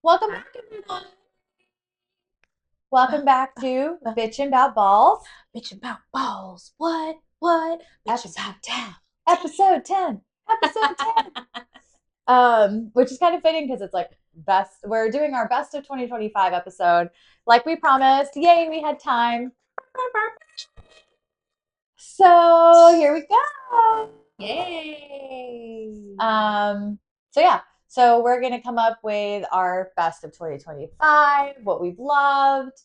Welcome back, everyone. Welcome back to Bitchin' About Balls. Bitch about balls. What? Bitch Episode about 10. Episode 10. Episode 10. Which is kind of fitting because it's like we're doing our best of 2025 episode. Like we promised. Yay, we had time. So here we go. Yay. So yeah. So we're gonna come up with our best of 2025, what we've loved,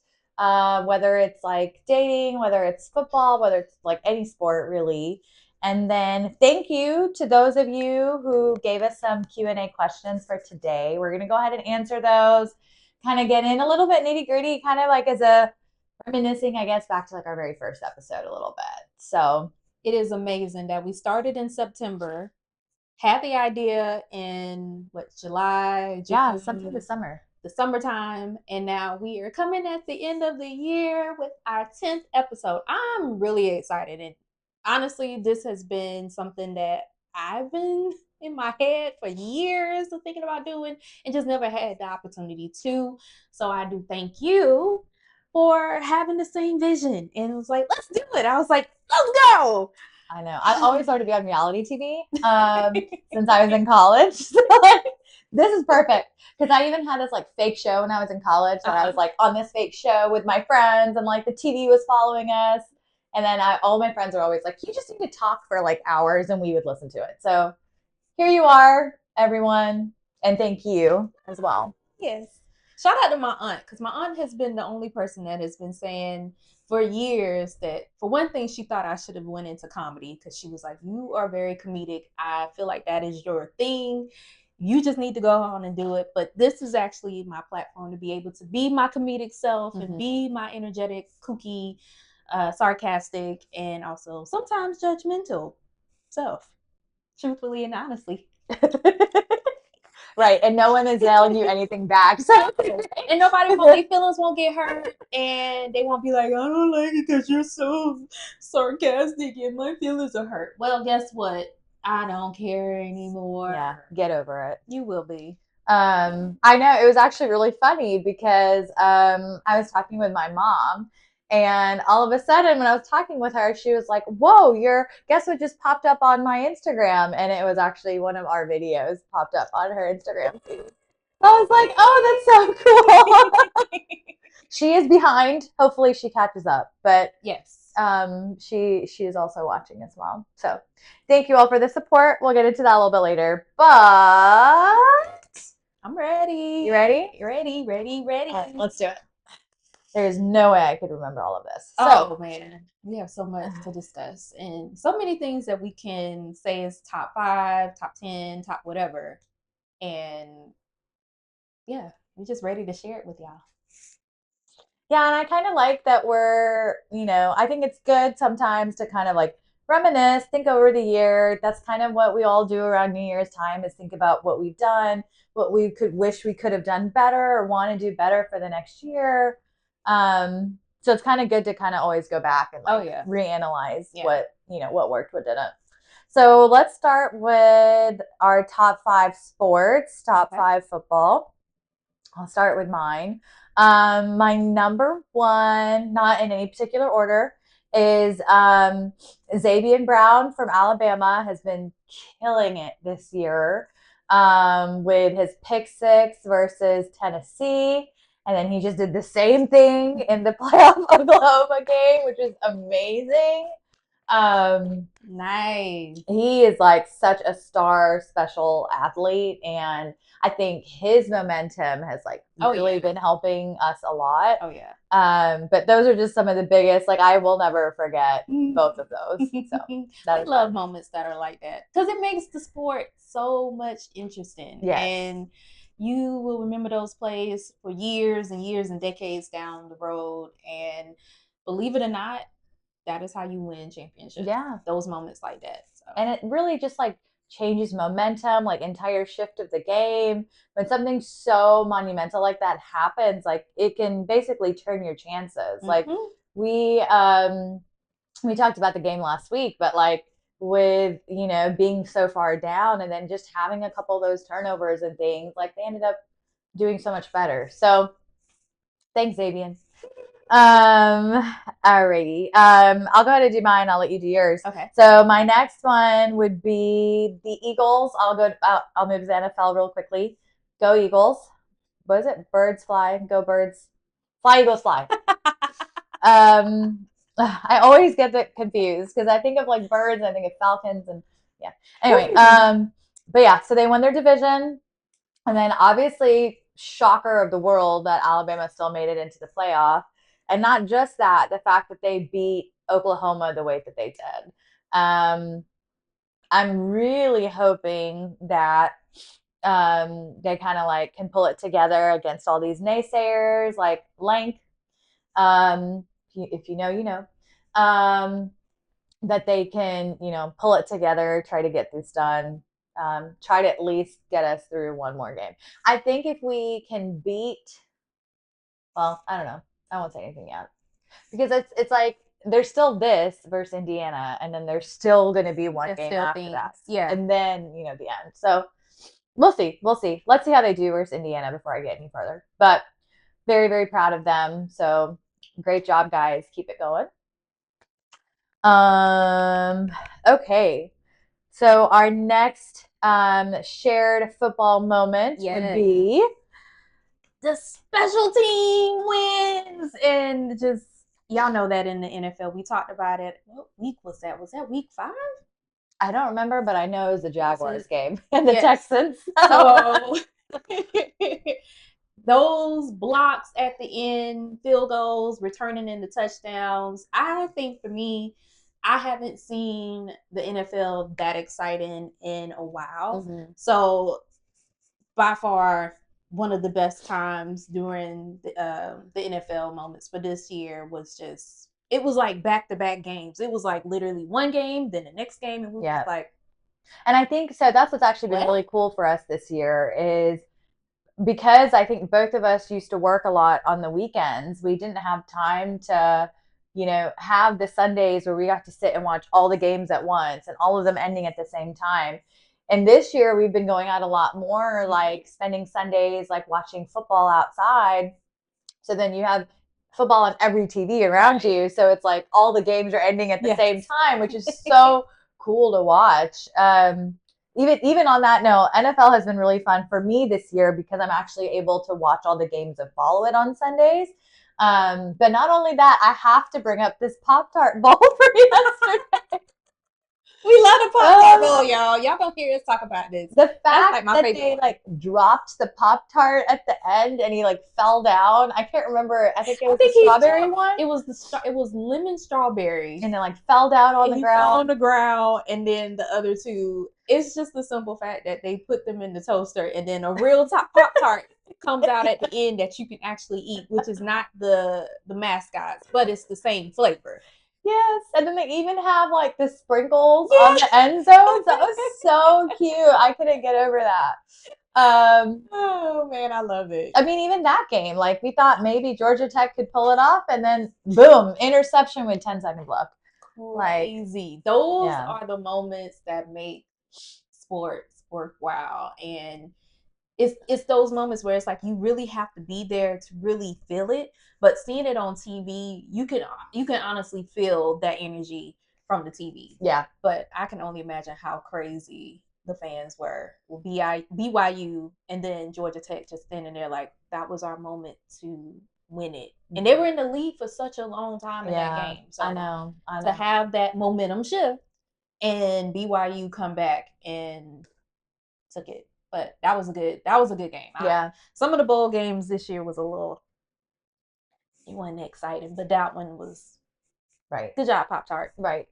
whether it's like dating, whether it's football, whether it's like any sport really. And then thank you to those of you who gave us some Q&A questions for today. We're gonna go ahead and answer those, kind of get in a little bit nitty gritty, kind of like as a reminiscing, I guess, back to like our very first episode a little bit. So It is amazing that we started in September, had the idea in July, yeah, something June, this summer. the summertime, and now we are coming at the end of the year with our 10th episode. I'm really excited. And honestly, this has been something that I've been in my head for years of thinking about doing and just never had the opportunity to. So I do thank you for having the same vision. And it was like, let's do it. I was like, let's go. I know. I always wanted to be on reality TV since I was in college. So, this is perfect because I even had this like fake show when I was in college that I was like on this fake show with my friends and like the TV was following us. And then all my friends were always like, you just need to talk for like hours and we would listen to it. So here you are, everyone. And thank you as well. Yes. Shout out to my aunt because my aunt has been the only person that has been saying for years that for one thing she thought I should have went into comedy because she was like, you are very comedic. I feel like that is your thing. You just need to go on and do it. But this is actually my platform to be able to be my comedic self and be my energetic, kooky, sarcastic, and also sometimes judgmental self, truthfully and honestly. Right. And no one is yelling you anything back. So And nobody won't, their feelings won't get hurt, and they won't be like, I don't like it because you're so sarcastic and my feelings are hurt. Well, guess what? I don't care anymore. yeah, get over it. You will be. I know it was actually really funny because I was talking with my mom, and all of a sudden, when I was talking with her, she was like, "Whoa, your guess what just popped up on my Instagram?" And it was actually one of our videos popped up on her Instagram feed. I was like, "Oh, that's so cool." She is behind. Hopefully, she catches up, but Yes. she is also watching as well. So, thank you all for the support. We'll get into that a little bit later, but. I'm ready. You ready? Ready. All right, let's do it. There's no way I could remember all of this. Oh, man. We have so much to discuss and so many things that we can say is top 5, top 10, top whatever. And yeah, we're just ready to share it with y'all. yeah, and I kind of like that I think it's good sometimes to kind of like reminisce, think over the year. That's kind of what we all do around New Year's time is think about what we've done, what we could wish we could have done better or want to do better for the next year. So it's kind of good to kind of always go back and like reanalyze what worked, what didn't. So let's start with our top 5 sports, top 5 football. I'll start with mine. My number one, not in any particular order, is Xavier Brown from Alabama has been killing it this year with his pick six versus Tennessee. And then he just did the same thing in the playoff Oklahoma game, which is amazing. Nice. He is like such a star special athlete, and I think his momentum has like really been helping us a lot. Oh yeah. But those are just some of the biggest. Like I will never forget both of those. So I love moments that are like that because it makes the sport so much interesting. Yes. And you will remember those plays for years and years and decades down the road. And believe it or not, that is how you win championships. Yeah. Those moments like that. So. And it really just like changes momentum, like entire shift of the game. When something so monumental like that happens, like it can basically turn your chances. Like we talked about the game last week, but like with being so far down and then just having a couple of those turnovers and things, like they ended up doing so much better. So thanks, Avian. Alrighty. I'll go ahead and do mine. I'll let you do yours. Okay. So my next one would be the Eagles. I'll move to the NFL real quickly. Go Eagles. What is it? Birds fly. Go birds. Fly Eagles fly. I always get that confused because I think of like birds, I think of falcons, and yeah. Anyway, but yeah, so they won their division, and then obviously, shocker of the world that Alabama still made it into the playoff, and not just that, the fact that they beat Oklahoma the way that they did. I'm really hoping that they kind of like can pull it together against all these naysayers like Blank. If you know, you know. Um, that they can, pull it together, try to get this done, try to at least get us through one more game. I think if we can beat, well, I don't know, I won't say anything yet because it's like there's still this versus Indiana, and then there's still going to be one There's game still after things. that, Yeah. and then the end. So we'll see, we'll see. Let's see how they do versus Indiana before I get any further. But very very proud of them. So great job, guys. Keep it going. Um, okay. So our next shared football moment would be the special team wins, and just y'all know that in the NFL, we talked about it. What week was that? Was that week 5? I don't remember, but I know it was the Jaguars game and the Texans. So those blocks at the end, field goals, returning into touchdowns. I think for me, I haven't seen the NFL that exciting in a while. Mm-hmm. So by far one of the best times during the NFL moments for this year was just, it was like back-to-back games. It was like literally one game, then the next game, and we were just like, and I think so that's what's actually been really cool for us this year is because I think both of us used to work a lot on the weekends. We didn't have time to, have the Sundays where we got to sit and watch all the games at once and all of them ending at the same time. And this year we've been going out a lot more, like spending Sundays like watching football outside. So then you have football on every TV around you. So it's like all the games are ending at the same time, which is so cool to watch. Even on that note, NFL has been really fun for me this year because I'm actually able to watch all the games and follow it on Sundays. But not only that, I have to bring up this Pop-Tart bowl for yesterday. We love the Pop-Tart bowl, y'all. Y'all gonna hear us talk about this. The fact that they like dropped the Pop-Tart at the end and he like fell down. I can't remember. I think it was the strawberry one. It was lemon strawberry. And then like fell down on the ground. Fell on the ground, and then the other two. It's just the simple fact that they put them in the toaster, and then a real Pop-Tart comes out at the end that you can actually eat, which is not the mascots, but it's the same flavor. Yes, and then they even have like the sprinkles on the end zones. That was so cute. I couldn't get over that. Oh man, I love it. I mean, even that game, like we thought maybe Georgia Tech could pull it off, and then boom, interception with 10 seconds left. Crazy. Those are the moments that make sports worthwhile, and it's those moments where it's like you really have to be there to really feel it. But seeing it on TV, you can honestly feel that energy from the TV. Yeah. But I can only imagine how crazy the fans were. Well, BYU and then Georgia Tech just standing there like that was our moment to win it. And they were in the lead for such a long time in that game. So I know. To have that momentum shift and BYU come back and took it. But that was a good game. Yeah. Some of the bowl games this year was it wasn't exciting, but that one was right. Good job, Pop-Tart. Right.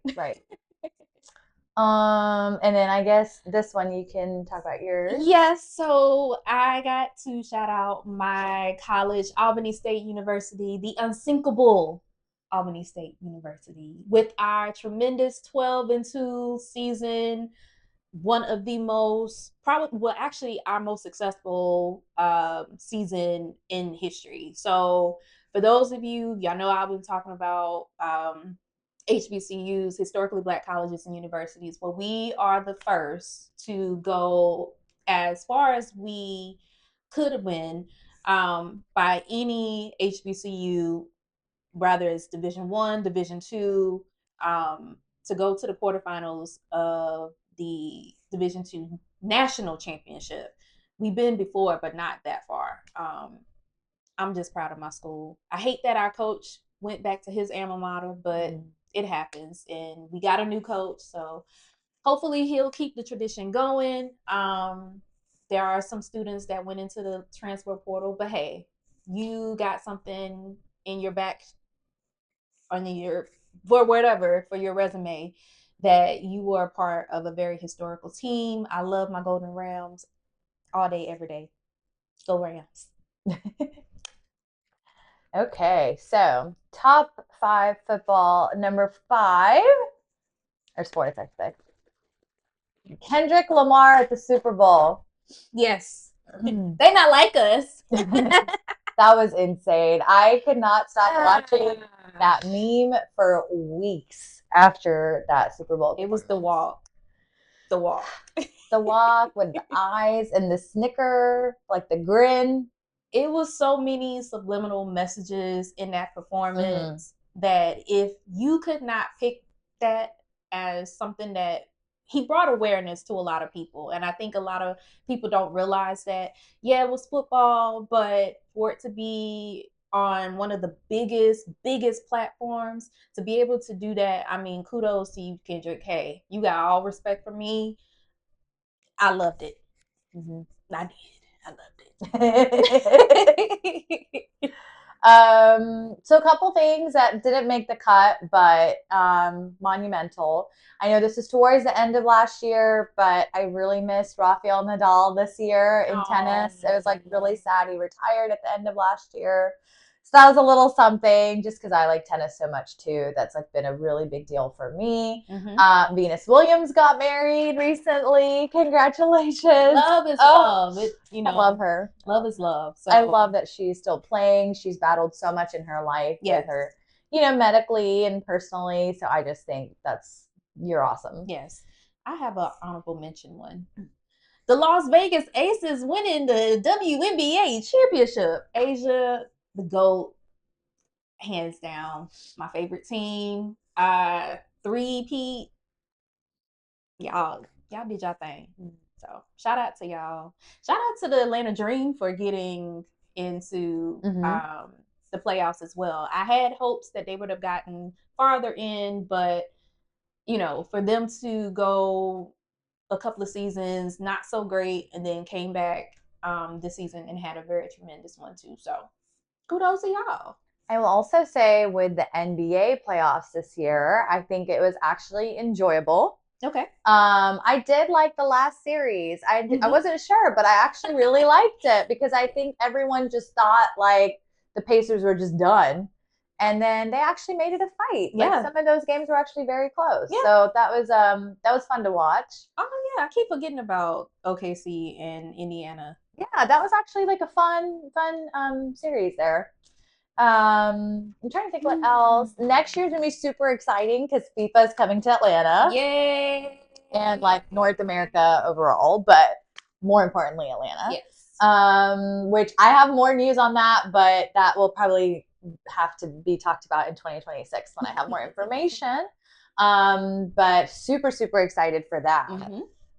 And then I guess this one you can talk about yours. Yes, so I got to shout out my college, Albany State University, the unsinkable Albany State University, with our tremendous 12-2 season. One of the most our most successful season in history. So for those of y'all know I've been talking about HBCUs, historically Black colleges and universities. Well, we are the first to go as far as we could win by any HBCU, whether it's Division I, Division II, to go to the quarterfinals of the Division II national championship. We've been before, but not that far. I'm just proud of my school. I hate that our coach went back to his alma mater, but it happens, and we got a new coach, so hopefully he'll keep the tradition going. There are some students that went into the transfer portal, but hey, you got something in your back on your for whatever for your resume that you were a part of a very historical team. I love my Golden Rams all day, every day. Go Rams. Okay, so top 5 football. Number 5, or sports, I think. Kendrick Lamar at the Super Bowl. Yes. They not like us. That was insane. I could not stop watching that meme for weeks after that Super Bowl. It was the walk. The walk. The walk with the eyes and the snicker, like the grin. It was so many subliminal messages in that performance that if you could not pick that as something that he brought awareness to a lot of people. And I think a lot of people don't realize that, yeah, it was football, but for it to be on one of the biggest platforms, to be able to do that, I mean, kudos to you, Kendrick. Hey, you got all respect for me. I loved it. I did. I loved it. So a couple things that didn't make the cut, but monumental. I know this is towards the end of last year, but I really missed Rafael Nadal this year in tennis. It was like really sad. He retired at the end of last year. So that was a little something just because I like tennis so much too. That's like been a really big deal for me. Venus Williams got married recently. Congratulations. Love is love. I love her. Love is love. So I love that she's still playing. She's battled so much in her life with her, medically and personally. So I just think you're awesome. Yes. I have an honorable mention one. The Las Vegas Aces winning the WNBA championship. Asia, the GOAT, hands down, my favorite team. 3-peat. Y'all did y'all thing. So shout out to y'all. Shout out to the Atlanta Dream for getting into the playoffs as well. I had hopes that they would have gotten farther in, but for them to go a couple of seasons not so great and then came back this season and had a very tremendous one too. So kudos to y'all. I will also say with the NBA playoffs this year, I think it was actually enjoyable. Okay. I did like the last series. I wasn't sure, but I actually really liked it because I think everyone just thought like the Pacers were just done. And then they actually made it a fight. Yeah. Like some of those games were actually very close. Yeah. So that was fun to watch. Oh yeah, I keep forgetting about OKC and Indiana. Yeah, that was actually like a fun series there. I'm trying to think what else. Next year's gonna be super exciting because FIFA is coming to Atlanta. Yay! And like North America overall, but more importantly Atlanta. Yes. Which I have more news on that, but that will probably have to be talked about in 2026 when I have more information. But super, super excited for that.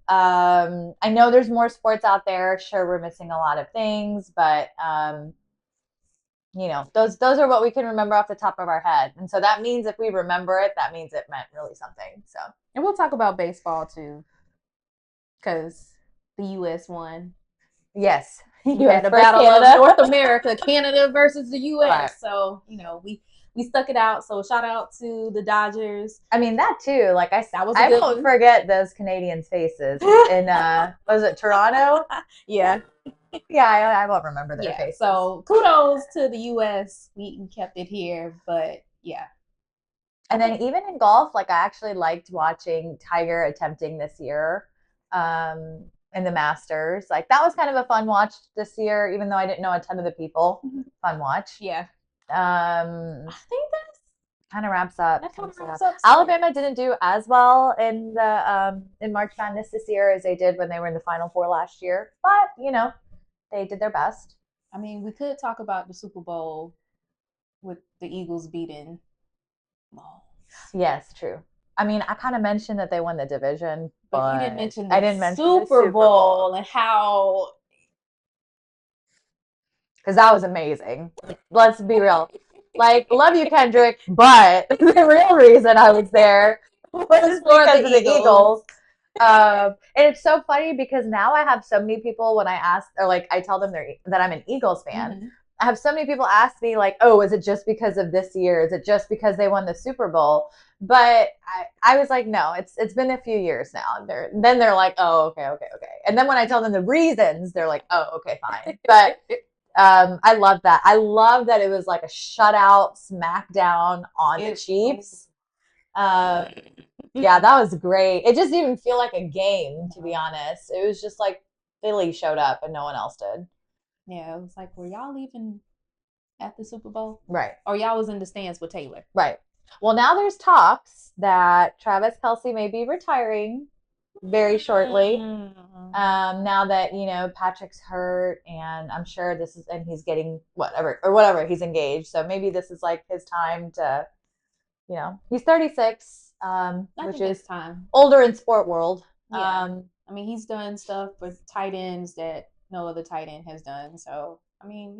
I know there's more sports out there. Sure, we're missing a lot of things, but those are what we can remember off the top of our head. And so that means if we remember it, that means it meant really something. So, and we'll talk about baseball too, because the U.S. won. Yes. You had a battle Canada. Of North America, Canada versus the U.S. Right. So, we stuck it out. So shout out to the Dodgers. I mean, that too. Like I won't forget those Canadians' faces in, was it Toronto? Yeah. Yeah, I won't remember their faces. So kudos to the U.S. We kept it here, but yeah. And then even in golf, like I actually liked watching Tiger attempting this year in the Masters. Like that was kind of a fun watch this year, even though I didn't know a ton of the people. Fun watch. Yeah. I think that's kind of wraps up. That kind of wraps up. Alabama didn't do as well in the in March Madness this year as they did when they were in the Final Four last year, but They did their best. I mean, we could talk about the Super Bowl with the Eagles beating. Oh. Yes, true. I mean, I kind of mentioned that they won the division, But you didn't but mention I the didn't mention the Super Super Bowl Bowl and how because that was amazing. Let's be real. Like, love you, Kendrick, but the real reason I was there was for because the of the Eagles. Eagles. And it's so funny because now I have so many people when I ask, or like I tell them that I'm an Eagles fan. Mm-hmm. I have so many people ask me like, "Oh, is it just because of this year? Is it just because they won the Super Bowl?" But I was like, no, it's been a few years now. Then they're like, oh, okay, okay, okay. And then when I tell them the reasons, they're like, oh, okay, fine. But I love that. I love that it was like a shutout smackdown on the Chiefs. Uh, yeah, that was great. It just didn't feel like a game, to be honest. It was just like Philly showed up and no one else did. Yeah, it was like, were y'all leaving at the Super Bowl? Right. Or y'all was in the stands with Taylor? Right. Well, now there's talks that Travis Kelce may be retiring very shortly. Now that Patrick's hurt, and I'm sure and he's getting whatever he's engaged. So maybe this is like his time to, he's 36, which is time older in sport world. Yeah. I mean, he's done stuff with tight ends that no other tight end has done. So, I mean,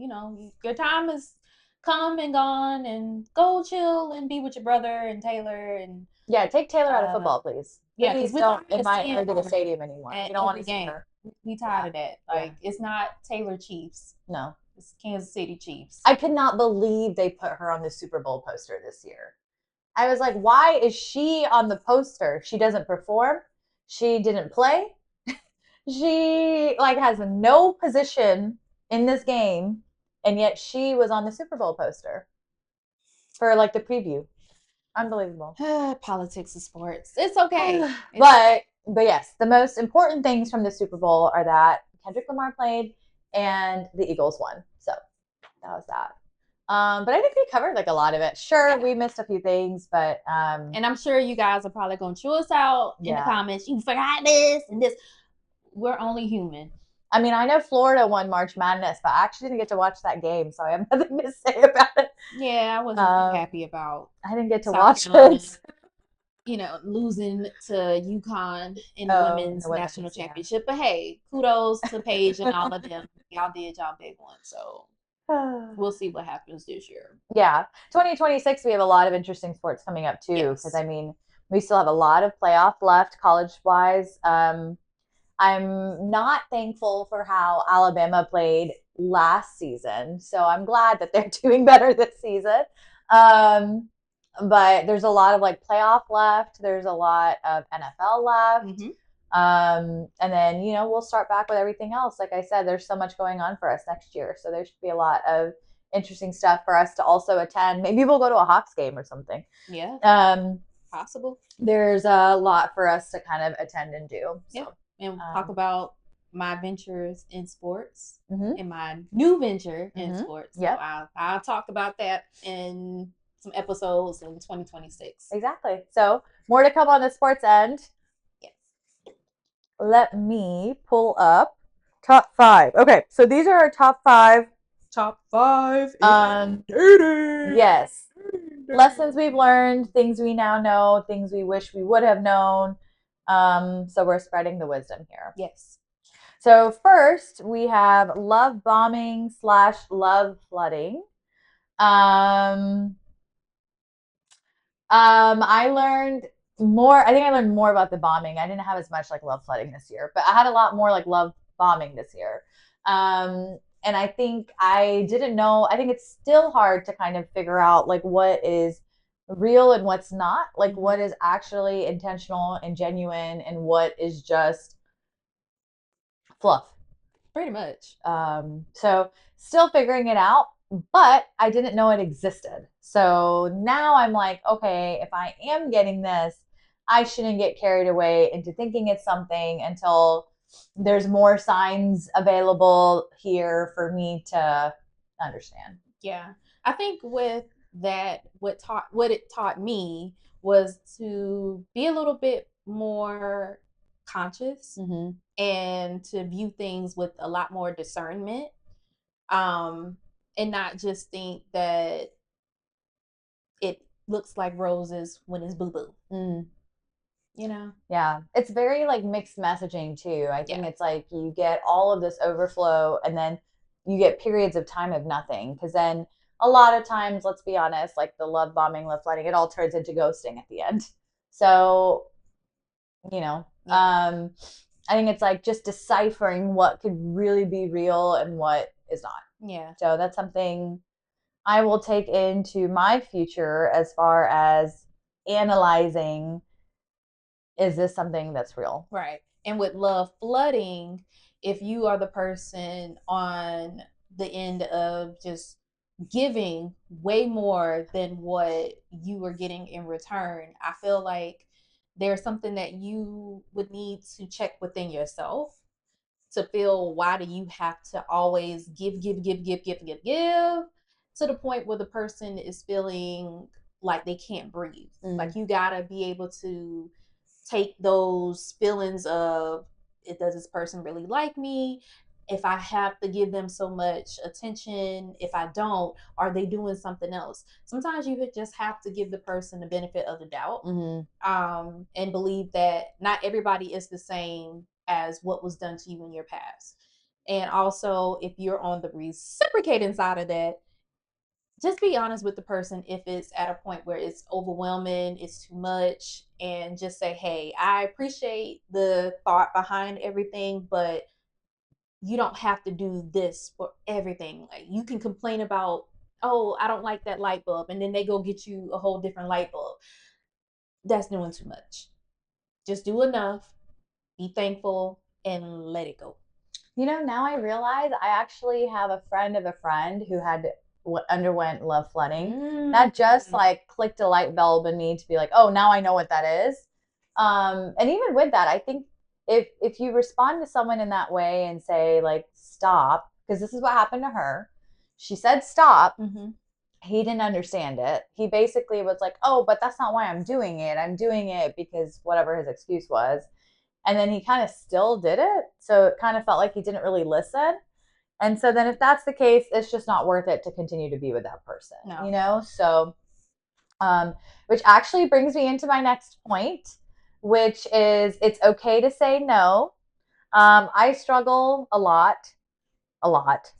your time has come and gone, and go chill and be with your brother and Taylor. And yeah, take Taylor out of football, please. Yeah, please don't invite her to the stadium anymore. We don't want to see her. We tired of that. Like, it's not Taylor Chiefs. No. It's Kansas City Chiefs. I could not believe they put her on the Super Bowl poster this year. I was like, why is she on the poster? She doesn't perform. She didn't play. She like has no position in this game, and yet she was on the Super Bowl poster for like the preview. Unbelievable. Politics of sports. It's okay. but yes, the most important things from the Super Bowl are that Kendrick Lamar played and the Eagles won. So that was that. But I think we covered like a lot of it. Sure, we missed a few things, but and I'm sure you guys are probably gonna chew us out in the comments. You forgot this and this. We're only human. I mean, I know Florida won March Madness, but I actually didn't get to watch that game, so I have nothing to say about it. Yeah, I wasn't happy about. I didn't get to watch it. Losing to UConn in the women's national championship. But hey, kudos to Paige and all of them. Y'all did y'all big one. So we'll see what happens this year. Yeah. 2026, we have a lot of interesting sports coming up too. Because I mean, we still have a lot of playoff left college-wise. I'm not thankful for how Alabama played last season. So I'm glad that they're doing better this season. But there's a lot of like playoff left. There's a lot of NFL left. Mm-hmm. And then, we'll start back with everything else. Like I said, there's so much going on for us next year. So there should be a lot of interesting stuff for us to also attend. Maybe we'll go to a Hawks game or something. Yeah. Possible. There's a lot for us to kind of attend and do. So. Yeah. And talk about my ventures in sports and my new venture in sports. So I'll talk about that in some episodes in 2026. Exactly. So more to come on the sports end. Yes. Let me pull up top 5. Okay, so these are our top 5. Top 5. Yes. Lessons we've learned, things we now know, things we wish we would have known. So we're spreading the wisdom here. Yes. So first we have love bombing / love flooding. I learned more. I think I learned more about the bombing. I didn't have as much like love flooding this year, but I had a lot more like love bombing this year. And I think I didn't know. I think it's still hard to kind of figure out like what is real and what's not, like what is actually intentional and genuine and what is just fluff. Pretty much. So still figuring it out, but I didn't know it existed. So now I'm like, okay, if I am getting this, I shouldn't get carried away into thinking it's something until there's more signs available here for me to understand. Yeah. I think with that, what it taught me was to be a little bit more conscious Mm-hmm. and to view things with a lot more discernment, um, and not just think that it looks like roses when it's boo boo. Mm. You know? Yeah, it's very like mixed messaging too. I think Yeah. it's like you get all of this overflow and then you get periods of time of nothing. Because then a lot of times, let's be honest, like the love bombing, love flooding, it all turns into ghosting at the end. So, you know, Yeah. I think it's like just deciphering what could really be real and what is not. Yeah. So that's something I will take into my future as far as analyzing, is this something that's real? Right. And with love flooding, if you are the person on the end of just giving way more than what you were getting in return, I feel like there's something that you would need to check within yourself to feel, why do you have to always give to the point where the person is feeling like they can't breathe. Like you gotta be able to take those feelings of, does this person really like me? If I have to give them so much attention, if I don't, are they doing something else? Sometimes you just have to give the person the benefit of the doubt, and believe that not everybody is the same as what was done to you in your past. And also, if you're on the reciprocating side of that, just be honest with the person if it's at a point where it's overwhelming, it's too much, and just say, hey, I appreciate the thought behind everything, but you don't have to do this for everything. Like, you can complain about, oh, I don't like that light bulb, and then they go get you a whole different light bulb. That's doing too much. Just do enough, be thankful, and let it go. You know, now I realize I actually have a friend of a friend who had underwent love flooding. That just like clicked a light bulb in me to be like, oh, now I know what that is. And even with that, I think if you respond to someone in that way and say like stop, because this is what happened to her. She said stop. He didn't understand it. He basically was like, oh, but that's not why I'm doing it. I'm doing it because whatever his excuse was. And then he kind of still did it. So it kind of felt like he didn't really listen. And so then if that's the case, it's just not worth it to continue to be with that person, No. you know? So, which actually brings me into my next point, which is it's okay to say no. I struggle a lot, a lot.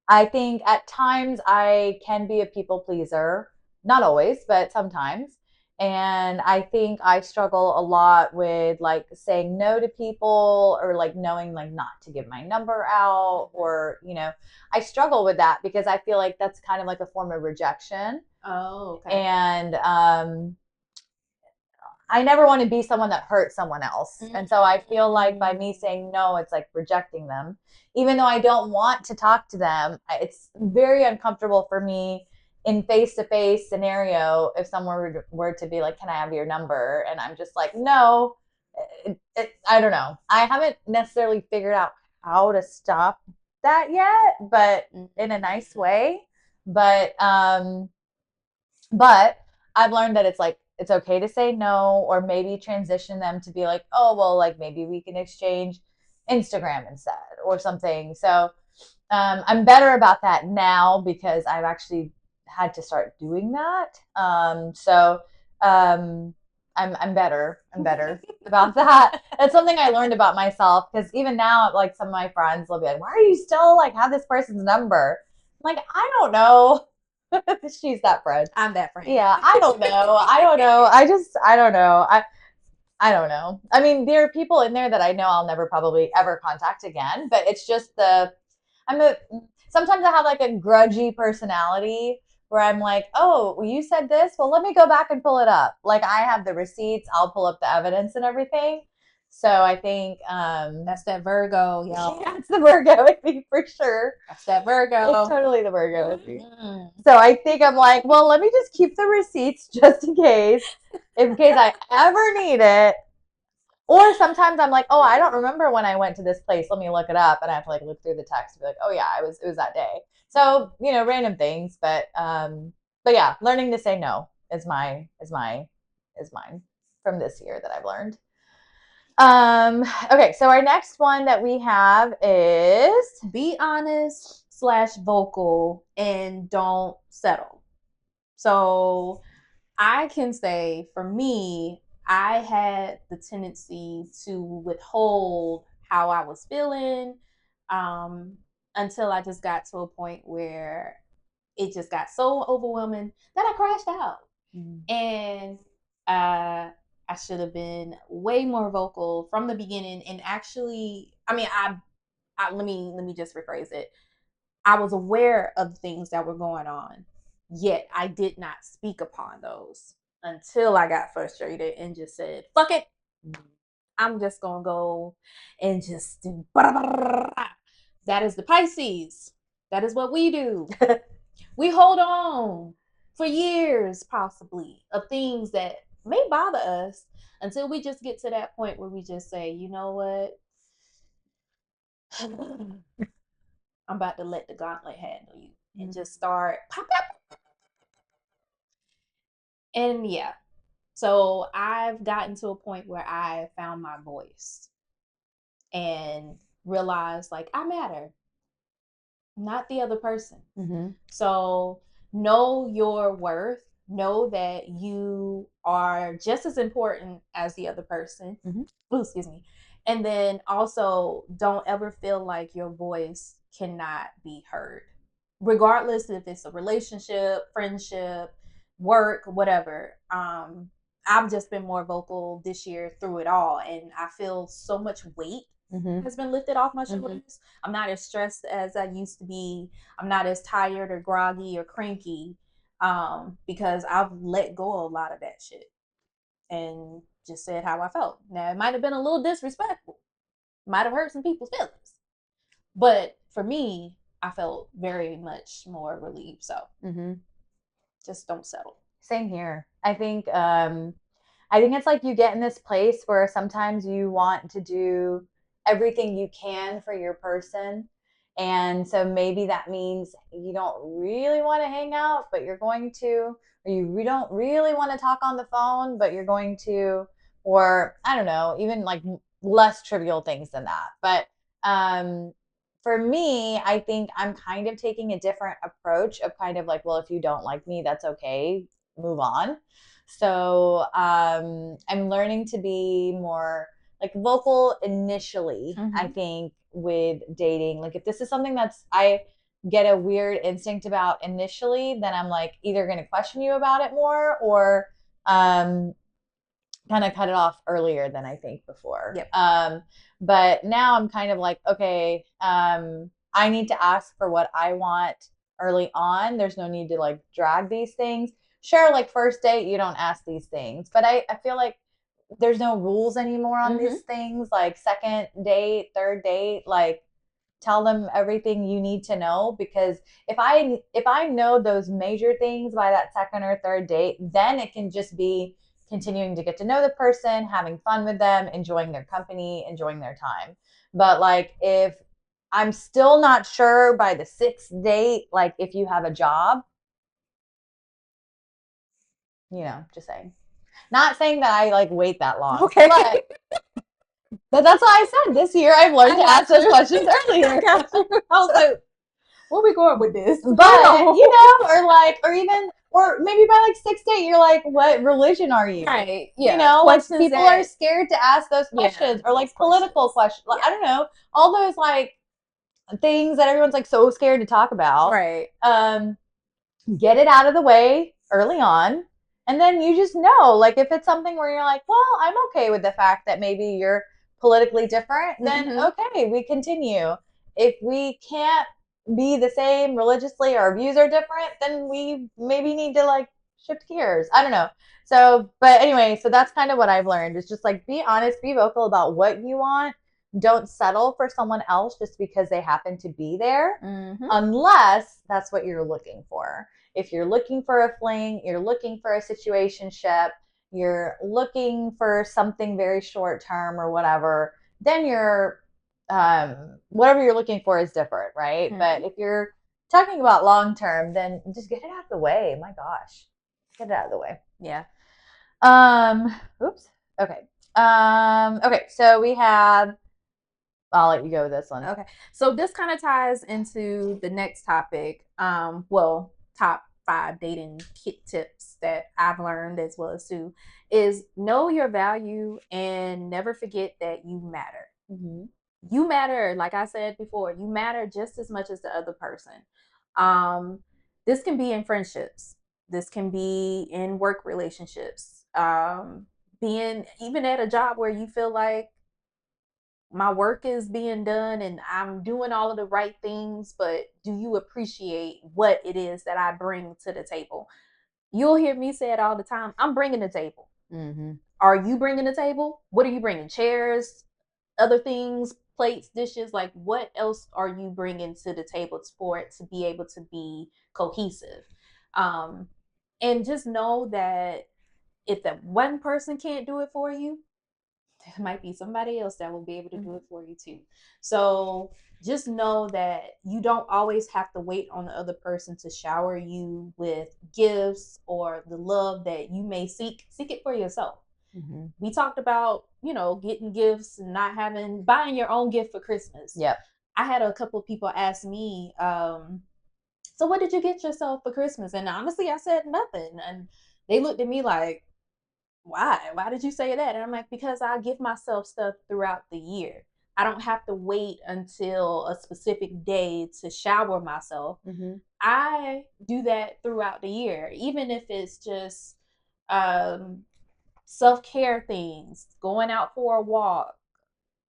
I think at times I can be a people pleaser, not always, but sometimes. And I think I struggle a lot with like saying no to people or like knowing like not to give my number out, or, you know, I struggle with that because I feel like that's kind of like a form of rejection. Oh, okay. And I never want to be someone that hurts someone else. And so I feel like by me saying no, it's like rejecting them. Even though I don't want to talk to them, it's very uncomfortable for me in face-to-face scenario if someone were to be like, can I have your number? And I'm just like, no. I don't know. I haven't necessarily figured out how to stop that yet, but in a nice way. But I've learned that it's like it's okay to say no, or maybe transition them to be like, oh well, like maybe we can exchange Instagram instead or something. So I'm better about that now because I've actually had to start doing that. I'm better. I'm better about that. That's something I learned about myself, because even now, like some of my friends will be like, "Why are you still like have this person's number?" I'm like, I don't know. She's that friend. I'm that friend. Yeah, I don't know. I don't know. I don't know. I don't know. I mean, there are people in there that I know I'll never probably ever contact again, but it's just I'm a, sometimes I have like a grudgy personality where I'm like, oh, well, you said this. Well, let me go back and pull it up. Like I have the receipts. I'll pull up the evidence and everything. So I think that's that Virgo, y'all. Yeah, it's the Virgo with me for sure. That's that Virgo. It's totally the Virgo with me. So I think I'm like, well, let me just keep the receipts just in case I ever need it. Or sometimes I'm like, oh, I don't remember when I went to this place. Let me look it up, and I have to like look through the text and be like, oh yeah, it was that day. So you know, random things, but yeah, learning to say no is mine from this year that I've learned. Okay, so our next one that we have is be honest / vocal and don't settle. So I can say for me, I had the tendency to withhold how I was feeling um, until I just got to a point where it just got so overwhelming that I crashed out. And I should have been way more vocal from the beginning. And actually, I mean, let me just rephrase it. I was aware of things that were going on, yet I did not speak upon those until I got frustrated and just said, fuck it. I'm just going to go and just do. That is the Pisces. That is what we do. We hold on for years, possibly, of things that may bother us until we just get to that point where we just say, you know what? I'm about to let the gauntlet handle you and just start pop up. And yeah, so I've gotten to a point where I found my voice and realized like I matter, not the other person. So know your worth, know that you are just as important as the other person. Ooh, excuse me. And then also don't ever feel like your voice cannot be heard, regardless if it's a relationship, friendship, work, whatever. I've just been more vocal this year through it all, and I feel so much weight has been lifted off my shoulders. I'm not as stressed as I used to be. I'm not as tired or groggy or cranky because I've let go of a lot of that shit and just said how I felt. Now, it might have been a little disrespectful, might have hurt some people's feelings, but for me, I felt very much more relieved. So just don't settle. Same here. I think it's like you get in this place where sometimes you want to do everything you can for your person. And so maybe that means you don't really want to hang out, but you're going to, or you don't really want to talk on the phone, but you're going to, or I don't know, even like less trivial things than that. But for me, I think I'm kind of taking a different approach of kind of like, well, if you don't like me, that's okay, move on. So I'm learning to be more like vocal initially, I think, with dating. Like if this is something that's I get a weird instinct about initially, then I'm like either going to question you about it more or um, kind of cut it off earlier than I think before. Yep. But now I'm kind of like, okay, I need to ask for what I want early on. There's no need to like drag these things. Sure, like first date, you don't ask these things, but I feel like there's no rules anymore on these things. Like second date, third date, like tell them everything you need to know, because if I know those major things by that second or third date, then it can just be continuing to get to know the person, having fun with them, enjoying their company, enjoying their time. But like if I'm still not sure by the sixth date, like if you have a job, just saying. Not saying that I like wait that long. Okay. But that's why I said this year I've learned to ask those questions earlier. I was like, where we going with this? But or maybe by like 6 date, you're like, what religion are you? Right. Yeah. Like people are scared to ask those questions, or like political questions. Like, I don't know, all those like things that everyone's like so scared to talk about. Right. Get it out of the way early on. And then you just know, like if it's something where you're like, well, I'm okay with the fact that maybe you're politically different, then okay, we continue. If we can't be the same religiously, our views are different, then we maybe need to like shift gears. I don't know. So, but anyway, so that's kind of what I've learned. It's just like be honest, be vocal about what you want. Don't settle for someone else just because they happen to be there, unless that's what you're looking for. If you're looking for a fling, you're looking for a situationship, you're looking for something very short term or whatever, then whatever you're looking for is different, right? But if you're talking about long term, then just get it out of the way. My gosh, get it out of the way. Yeah. Oops. Okay. Okay, so we have. I'll let you go with this one. Okay. So this kind of ties into the next topic. Well, top 5 dating kit tips that I've learned as well as Sue is know your value and never forget that you matter. Mm-hmm. You matter, like I said before, you matter just as much as the other person. Um, this can be in friendships. This can be in work relationships. Being even at a job where you feel like my work is being done and I'm doing all of the right things, but do you appreciate what it is that I bring to the table? You'll hear me say it all the time. I'm bringing the table. Mm-hmm. Are you bringing the table? What are you bringing? Chairs, other things, plates, dishes? Like, what else are you bringing to the table for it to be able to be cohesive? Um, and just know that if that one person can't do it for you, there might be somebody else that will be able to do it for you too. So just know that you don't always have to wait on the other person to shower you with gifts or the love that you may seek. Seek it for yourself. Mm-hmm. We talked about, getting gifts and not buying your own gift for Christmas. Yep. I had a couple of people ask me, so what did you get yourself for Christmas? And honestly, I said nothing. And they looked at me like, why did you say that? And I'm like, because I give myself stuff throughout the year. I don't have to wait until a specific day to shower myself. Mm-hmm. I do that throughout the year, even if it's just um, self-care things, going out for a walk,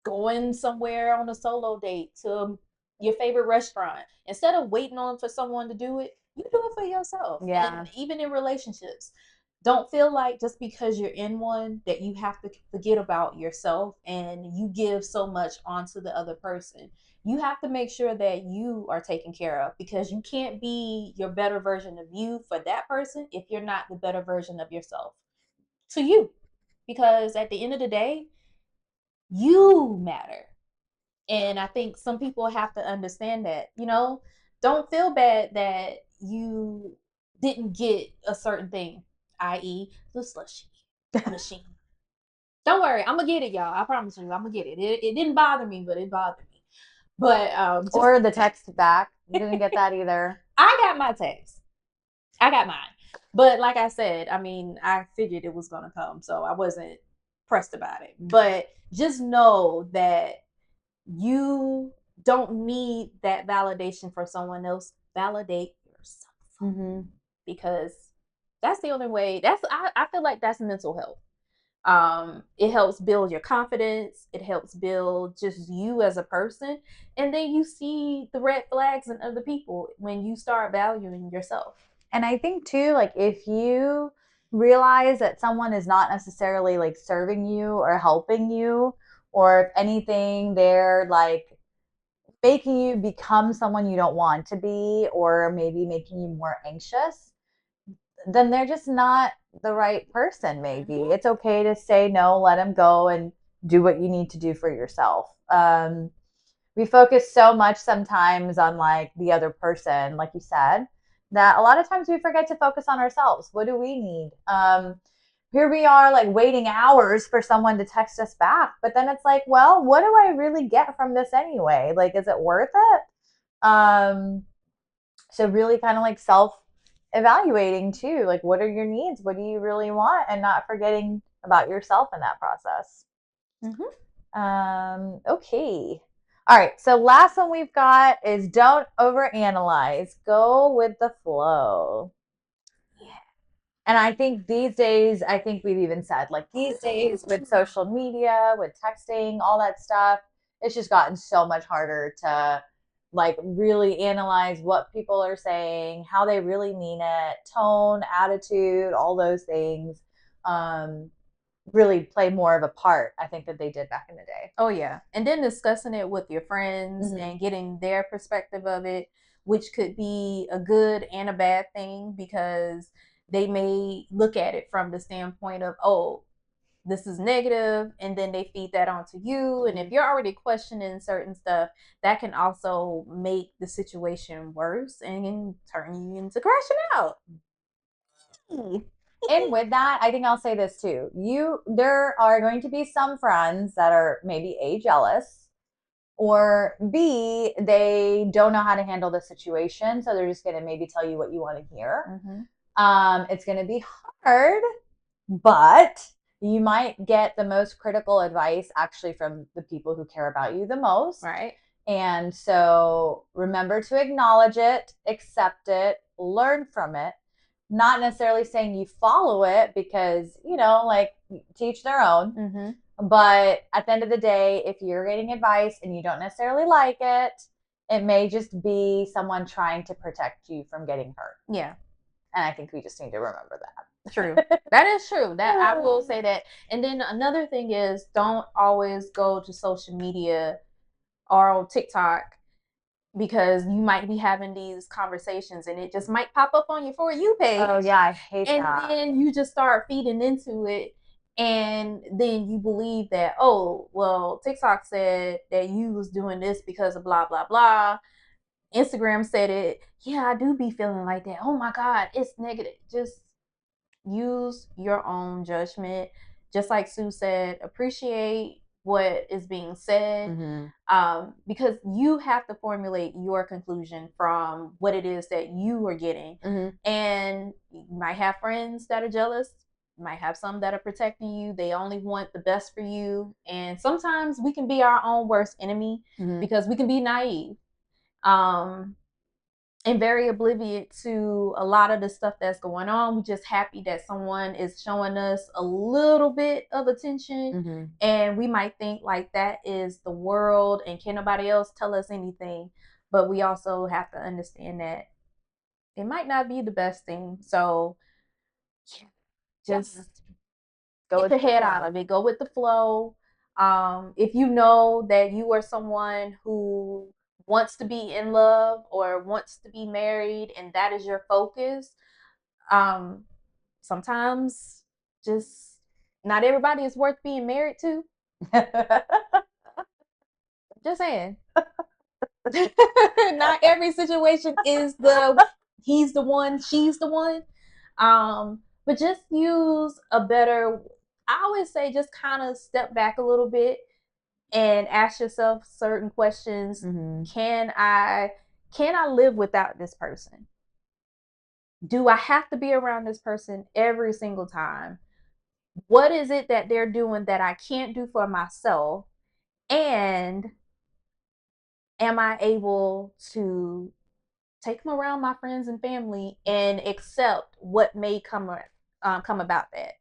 going somewhere on a solo date to your favorite restaurant. Instead of waiting on for someone to do it, you do it for yourself. Yeah. And even in relationships, don't feel like just because you're in one that you have to forget about yourself and you give so much onto the other person. You have to make sure that you are taken care of because you can't be your better version of you for that person if you're not the better version of yourself to you. Because at the end of the day, you matter. And I think some people have to understand that, don't feel bad that you didn't get a certain thing, i.e., the slushy machine. Don't worry, I'm gonna get it, y'all. I promise you, I'm gonna get it. It didn't bother me, but it bothered me. But just Or the text back. Didn't get that either. I got my text. I got mine. But like I said, I mean, I figured it was gonna come, so I wasn't pressed about it. But just know that you don't need that validation from someone else. Validate yourself. Mm-hmm. Because that's the only way. I feel like that's mental health. It helps build your confidence. It helps build just you as a person. And then you see the red flags in other people when you start valuing yourself. And I think too, like if you realize that someone is not necessarily like serving you or helping you, or if anything, they're like making you become someone you don't want to be, or maybe making you more anxious, then they're just not the right person, maybe. Mm-hmm. It's okay to say no, let them go, and do what you need to do for yourself. We focus so much sometimes on like the other person, like you said, that a lot of times we forget to focus on ourselves. What do we need? Here we are like waiting hours for someone to text us back, but then it's like, well, what do I really get from this anyway? Like, is it worth it? So really kind of like self evaluating too, like what are your needs, what do you really want, and not forgetting about yourself in that process. Okay. All right. So last one we've got is don't overanalyze. Go with the flow. Yeah. And I think these days, I think we've even said like these days with social media, with texting, all that stuff, it's just gotten so much harder to like really analyze what people are saying, how they really mean it, tone, attitude, all those things. Really play more of a part, I think, that they did back in the day. Oh yeah. And then discussing it with your friends Mm-hmm. and getting their perspective of it, which could be a good and a bad thing because they may look at it from the standpoint of, oh, this is negative, and then they feed that onto you. And if you're already questioning certain stuff, that can also make the situation worse and turn you into crashing out. And with that, I think I'll say this too. There are going to be some friends that are maybe A, jealous, or B, they don't know how to handle the situation. So they're just going to maybe tell you what you want to hear. Mm-hmm. It's going to be hard, but you might get the most critical advice actually from the people who care about you the most. Right. And so remember to acknowledge it, accept it, learn from it. Not necessarily saying you follow it because, like teach their own. Mm-hmm. But at the end of the day, if you're getting advice and you don't necessarily like it, it may just be someone trying to protect you from getting hurt. Yeah. And I think we just need to remember that. True. That is true. That I will say that. And then another thing is don't always go to social media or on TikTok because you might be having these conversations and it just might pop up on your For You page. Oh yeah, I hate and that. And then you just start feeding into it. And then you believe that, oh, well, TikTok said that you was doing this because of blah, blah, blah. Instagram said it. Yeah, I do be feeling like that. Oh my God, it's negative. Just use your own judgment. Just like Sue said, appreciate what is being said, because you have to formulate your conclusion from what it is that you are getting. And you might have friends that are jealous, you might have some that are protecting you. They only want the best for you. And sometimes we can be our own worst enemy because we can be naive. And very oblivious to a lot of the stuff that's going on. We're just happy that someone is showing us a little bit of attention. And we might think like that is the world and can nobody else tell us anything. But we also have to understand that it might not be the best thing. So just go get your head out of it. Go with the flow. If you know that you are someone who wants to be in love or wants to be married and that is your focus, sometimes just not everybody is worth being married to. Just saying. Not every situation is he's the one, she's the one. But just use a better, I always say just kind of step back a little bit and ask yourself certain questions. Can I live without this person? Do I have to be around this person every single time? What is it that they're doing that I can't do for myself? And am I able to take them around my friends and family and accept what may come about that?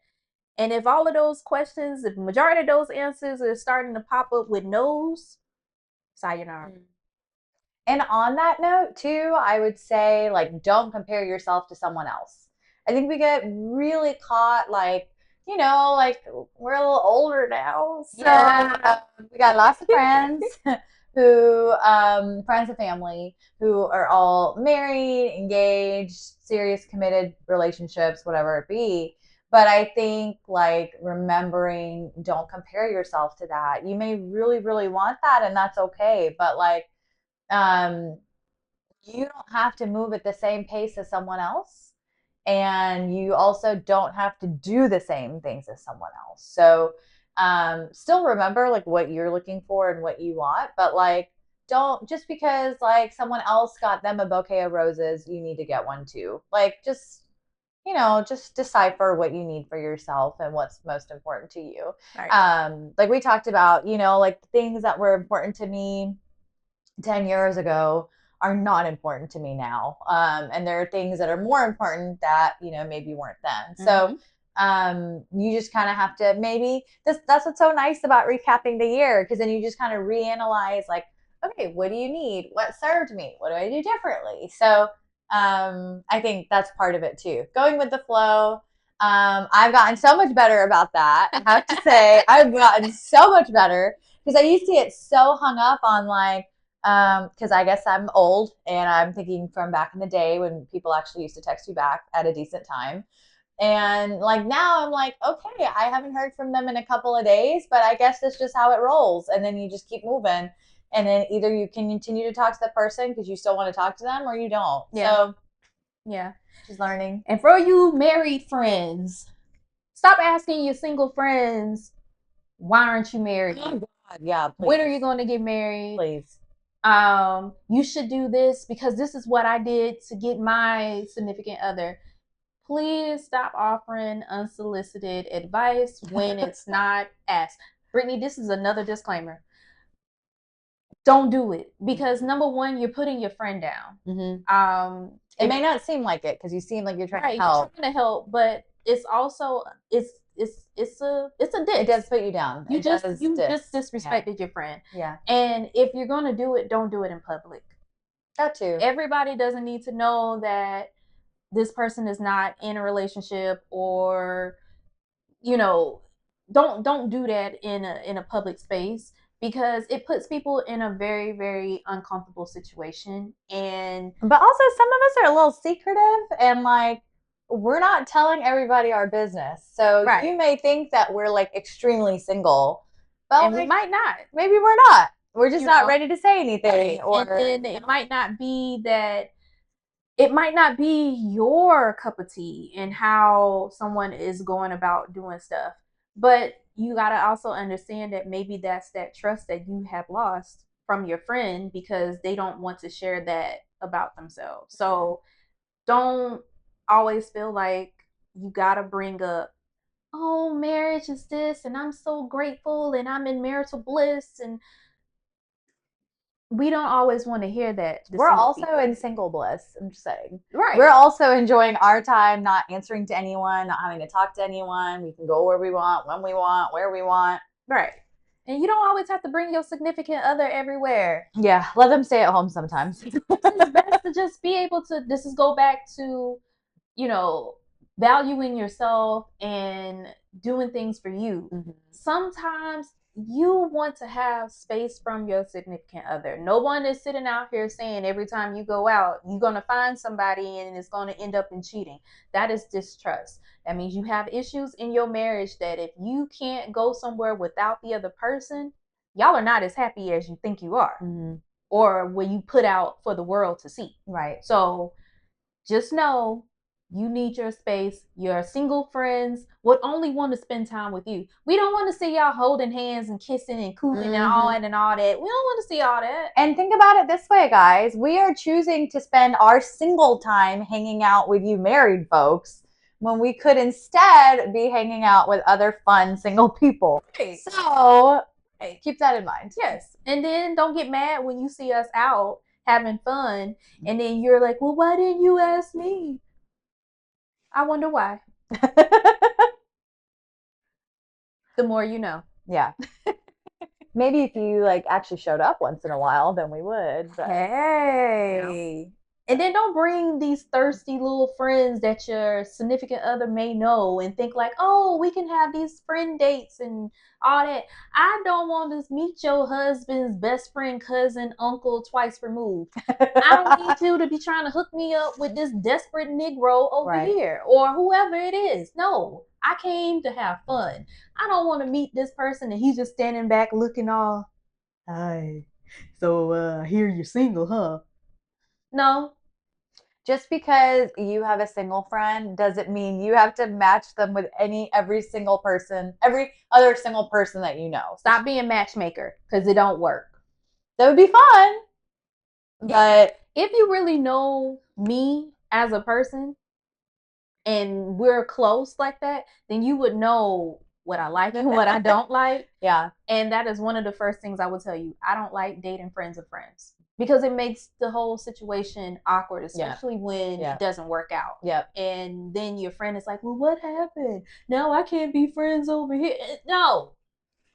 And if all of those questions, if the majority of those answers are starting to pop up with no's, sayonara. And on that note, too, I would say, like, don't compare yourself to someone else. I think we get really caught, like, like we're a little older now. So we got lots of friends who, friends and family who are all married, engaged, serious, committed relationships, whatever it be. But I think, like, remembering, don't compare yourself to that. You may really, really want that, and that's okay. But, like, um, you don't have to move at the same pace as someone else. And you also don't have to do the same things as someone else. So still remember like what you're looking for and what you want, but like don't just because like someone else got them a bouquet of roses, you need to get one too. Like just just decipher what you need for yourself and what's most important to you. Right. Like we talked about, like things that were important to me 10 years ago are not important to me now. And there are things that are more important that, maybe weren't then. So you just kind of have to maybe that's what's so nice about recapping the year, because then you just kind of reanalyze like, okay, what do you need? What served me? What do I do differently? So I think that's part of it too. Going with the flow. I've gotten so much better about that. I have to say, I've gotten so much better because I used to get so hung up on like, because I guess I'm old and I'm thinking from back in the day when people actually used to text you back at a decent time. And like now I'm like, okay, I haven't heard from them in a couple of days, but I guess that's just how it rolls. And then you just keep moving. And then either you can continue to talk to the person because you still want to talk to them or you don't. Yeah. So Yeah. She's learning. And for you married friends, stop asking your single friends, why aren't you married? Oh God, yeah, please. When are you going to get married? Please. You should do this because this is what I did to get my significant other. Please stop offering unsolicited advice when it's not asked. Brittany, this is another disclaimer. Don't do it because number one, you're putting your friend down. It may not seem like it because you seem like you're trying to help. You're trying to help, but it's also it's a diss. It does put you down. You just disrespected your friend. Yeah. And if you're gonna do it, don't do it in public. That too. Everybody doesn't need to know that this person is not in a relationship, or don't do that in a public space, because it puts people in a very, very uncomfortable situation. But also some of us are a little secretive, and like we're not telling everybody our business. So you may think that we're like extremely single, but and we might not. Maybe we're not. We're just not ready to say anything. Or and then it might not be that. It might not be your cup of tea in how someone is going about doing stuff. But you got to also understand that maybe that's that trust that you have lost from your friend because they don't want to share that about themselves. So don't always feel like you got to bring up, oh, marriage is this, and I'm so grateful, and I'm in marital bliss, and we don't always want to hear that. We're also in single bliss. I'm just saying. Right. We're also enjoying our time, not answering to anyone, not having to talk to anyone. We can go where we want, when we want, where we want. Right. And you don't always have to bring your significant other everywhere. Yeah. Let them stay at home sometimes. It's best to just be able to, this is go back to, valuing yourself and doing things for you. Sometimes you want to have space from your significant other. No one is sitting out here saying every time you go out, you're going to find somebody and it's going to end up in cheating. That is distrust. That means you have issues in your marriage that if you can't go somewhere without the other person, y'all are not as happy as you think you are. Or when you put out for the world to see. Right. So just know you need your space. Your single friends would only want to spend time with you. We don't want to see y'all holding hands and kissing and cooing and all that. We don't want to see all that. And think about it this way, guys. We are choosing to spend our single time hanging out with you married folks when we could instead be hanging out with other fun single people. Right. So keep that in mind. Yes. And then don't get mad when you see us out having fun and then you're like, well, why didn't you ask me? I wonder why. The more you know. Yeah. Maybe if you like actually showed up once in a while, then we would. But, hey. And then don't bring these thirsty little friends that your significant other may know and think like, oh, we can have these friend dates and all that. I don't want to meet your husband's best friend, cousin, uncle twice removed. I don't need you to be trying to hook me up with this desperate Negro over here or whoever it is. No, I came to have fun. I don't want to meet this person and he's just standing back looking all, hi. So here you're single, huh? No. Just because you have a single friend doesn't mean you have to match them with every single person, every other single person that you know. Stop being matchmaker because it don't work. That would be fun. But if you really know me as a person and we're close like that, then you would know what I like and what I don't like. Yeah. And that is one of the first things I would tell you. I don't like dating friends of friends because it makes the whole situation awkward, especially when it doesn't work out. Yep. And then your friend is like, well, what happened? Now I can't be friends over here. No.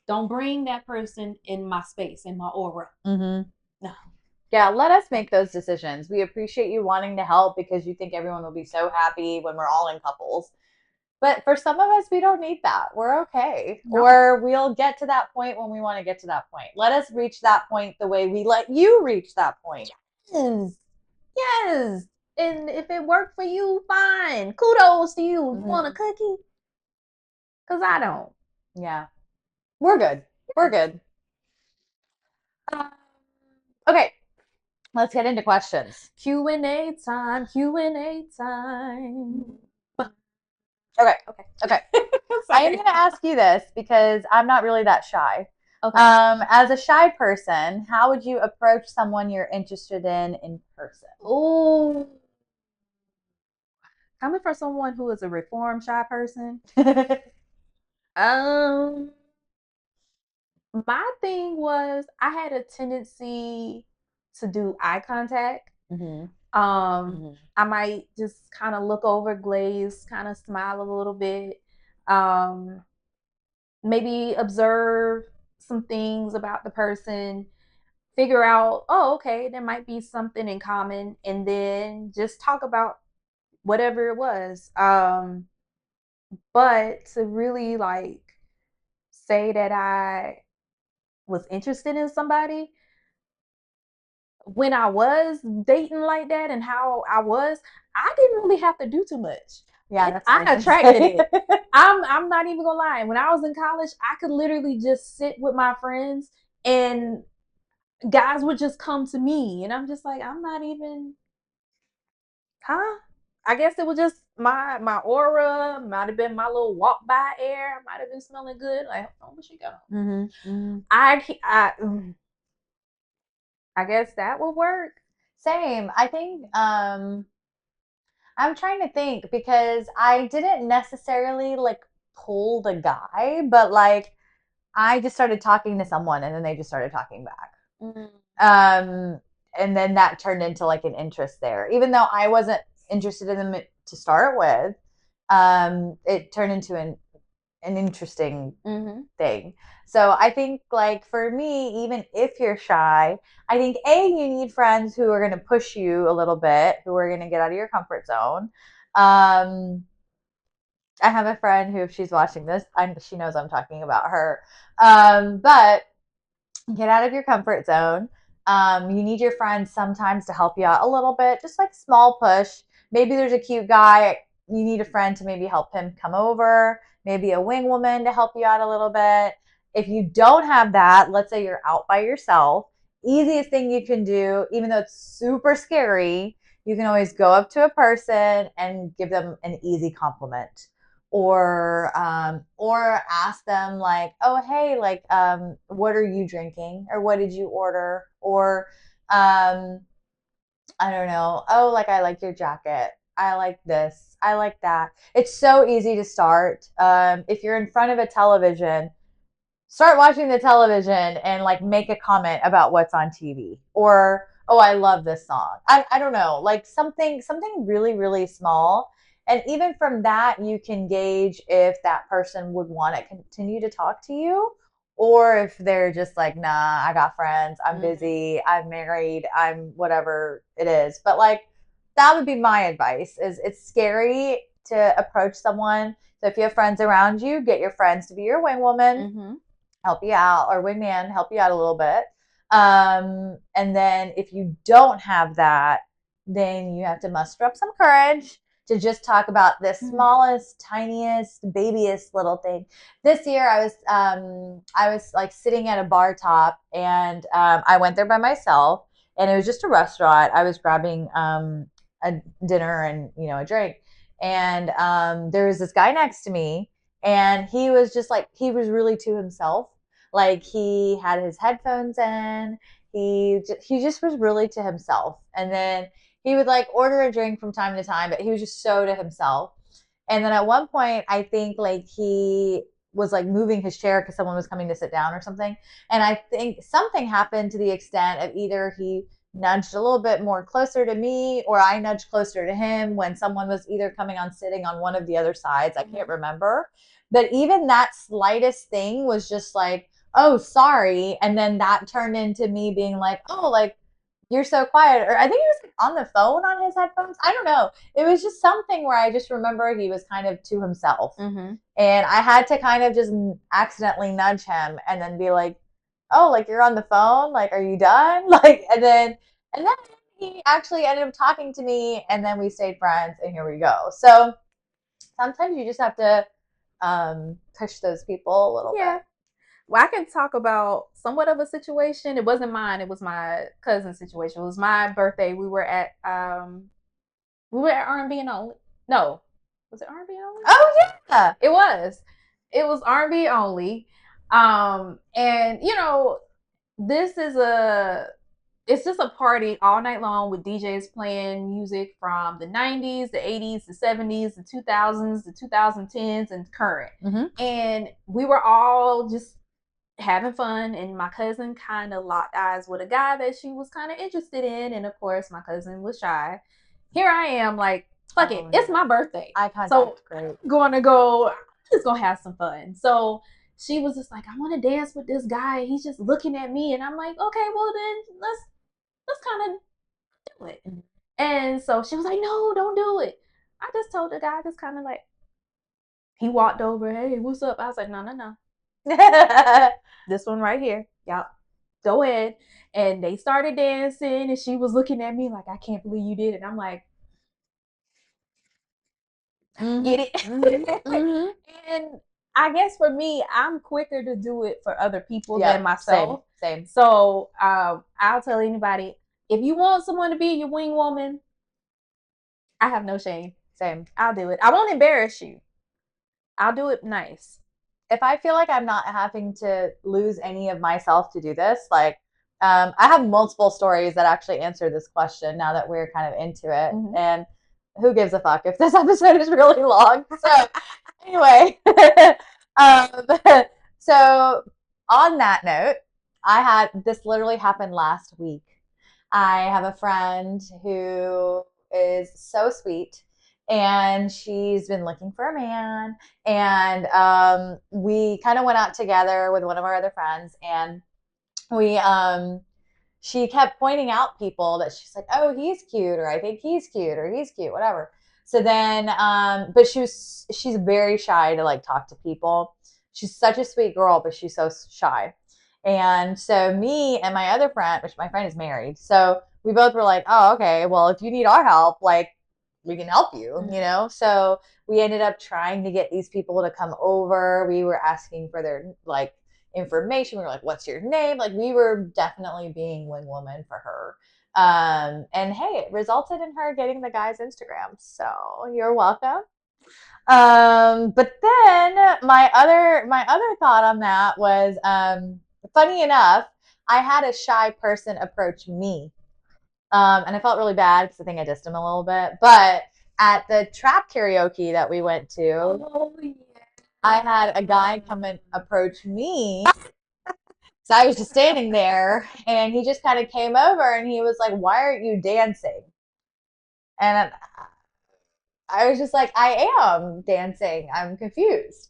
Don't bring that person in my space, in my aura. No. Yeah, let us make those decisions. We appreciate you wanting to help because you think everyone will be so happy when we're all in couples. But for some of us, we don't need that. We're okay. No. Or we'll get to that point when we want to get to that point. Let us reach that point the way we let you reach that point. Yes. And if it worked for you, fine. Kudos to you. You want a cookie? Because I don't. Yeah. We're good. We're good. Okay. Let's get into questions. Q&A time. Q&A time. Okay. Okay. Okay. I am going to ask you this because I'm not really that shy. Okay. As a shy person, how would you approach someone you're interested in person? Oh, coming from someone who is a reformed shy person, um, my thing was I had a tendency to do eye contact. Mm-hmm. Mm-hmm. I might just kind of look over, glaze, kind of smile a little bit. Um, maybe observe some things about the person, figure out, oh, okay, there might be something in common, and then just talk about whatever it was. But to really like say that I was interested in somebody when I was dating like that and how I was, I didn't really have to do too much. Yeah, that's what I was I going to attracted say. it. I'm not even gonna lie. When I was in college, I could literally just sit with my friends and guys would just come to me, and I'm just like, I'm not even, huh? I guess it was just my aura, might have been my little walk by air, might have been smelling good. Like, oh, where she go? Mm-hmm. Mm-hmm. I guess that will work. Same. I think I'm trying to think because I didn't necessarily like pull the guy, but like I just started talking to someone and then they just started talking back. Mm. Um, and then that turned into like an interest there. Even though I wasn't interested in them to start with, it turned into an interesting Mm-hmm. thing. So I think like for me, even if you're shy, I think you need friends who are going to push you a little bit, who are going to get out of your comfort zone. Um, I have a friend who, if she's watching this, she knows I'm talking about her. But get out of your comfort zone. You need your friends sometimes to help you out a little bit, just like small push. Maybe there's a cute guy. You need a friend to maybe help him come over, maybe a wing woman to help you out a little bit. If you don't have that, let's say you're out by yourself, easiest thing you can do, even though it's super scary, you can always go up to a person and give them an easy compliment or ask them like, oh hey, like what are you drinking or what did you order, or I don't know, oh like I like your jacket, I like this, I like that. It's so easy to start. If you're in front of a television, start watching the television and like make a comment about what's on TV, or oh I love this song. I don't know, like something really really small, and even from that you can gauge if that person would want to continue to talk to you, or if they're just like nah, I got friends, I'm busy, I'm married, I'm whatever it is. But like that would be my advice, is it's scary to approach someone. So if you have friends around you, get your friends to be your wing woman, Mm-hmm. help you out, or wingman help you out a little bit. And then if you don't have that, then you have to muster up some courage to just talk about the smallest, tiniest, babyest little thing. This year, I was like sitting at a bar top, and I went there by myself, and it was just a restaurant. I was grabbing a dinner and a drink, and there was this guy next to me, and he was just like he was really to himself, like he had his headphones in. He just was really to himself. And then he would like order a drink from time to time, but he was just so to himself. And then at one point, I think like he was like moving his chair because someone was coming to sit down or something. And I think something happened to the extent of either he nudged a little bit more closer to me or I nudged closer to him when someone was either coming on sitting on one of the other sides. I can't remember. But even that slightest thing was just like, oh, sorry. And then that turned into me being like, oh, like, you're so quiet. Or I think he was like on the phone on his headphones. I don't know. It was just something where I just remember he was kind of to himself. Mm-hmm. And I had to kind of just accidentally nudge him and then be like, oh, like you're on the phone? Like, are you done? Like, and then he actually ended up talking to me, and then we stayed friends, and here we go. So sometimes you just have to push those people a little Yeah. bit. Well, I can talk about somewhat of a situation. It wasn't mine. It was my cousin's situation. It was my birthday. We were at R&B and only. No, was it R&B and only? Oh yeah. It was. It was R&B only. And this is a it's just a party all night long with DJs playing music from the 90s, the 80s, the 70s, the 2000s, the 2010s, and current. Mm-hmm. And we were all just having fun. And my cousin kind of locked eyes with a guy that she was kind of interested in. And of course, my cousin was shy. Here I am, like, fuck it, it's my birthday. Eye contact, so great. I'm just gonna have some fun. So she was just like, I want to dance with this guy. He's just looking at me, and I'm like, okay, well then let's kind of do it. And so she was like, no, don't do it. I just told the guy, just kind of like, he walked over, hey, what's up? I was like, no. This one right here. Y'all, go ahead. And they started dancing, and she was looking at me like, I can't believe you did it. I'm like, get it? Mm-hmm. And I guess for me, I'm quicker to do it for other people than myself. Same. So I'll tell anybody, if you want someone to be your wing woman, I have no shame. Same. I'll do it. I won't embarrass you. I'll do it nice. If I feel like I'm not having to lose any of myself to do this, like I have multiple stories that actually answer this question now that we're kind of into it. Mm-hmm. And who gives a fuck if this episode is really long? So anyway, so on that note, this literally happened last week. I have a friend who is so sweet, and she's been looking for a man, and we kind of went out together with one of our other friends, and she kept pointing out people that she's like, oh, he's cute, or I think he's cute, or he's cute, whatever. So then, but she's very shy to like talk to people. She's such a sweet girl, but she's so shy. And so me and my other friend, which my friend is married, so we both were like, oh, okay, well, if you need our help, like, we can help you, you know? So we ended up trying to get these people to come over. We were asking for their, like, information. We were like, what's your name? Like, we were definitely being wing woman for her. And hey, it resulted in her getting the guy's Instagram. So you're welcome. But then my other thought on that was, funny enough, I had a shy person approach me. And I felt really bad because I think I dissed him a little bit. But at the trap karaoke that we went to, I had a guy come and approach me. So I was just standing there, and he just kind of came over, and he was like, why aren't you dancing? And I was just like, I am dancing. I'm confused.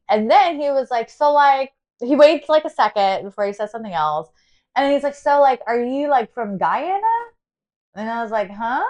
And then he was like, so like, he waits like a second before he says something else. And he's like, so like, are you like from Guyana? And I was like, huh?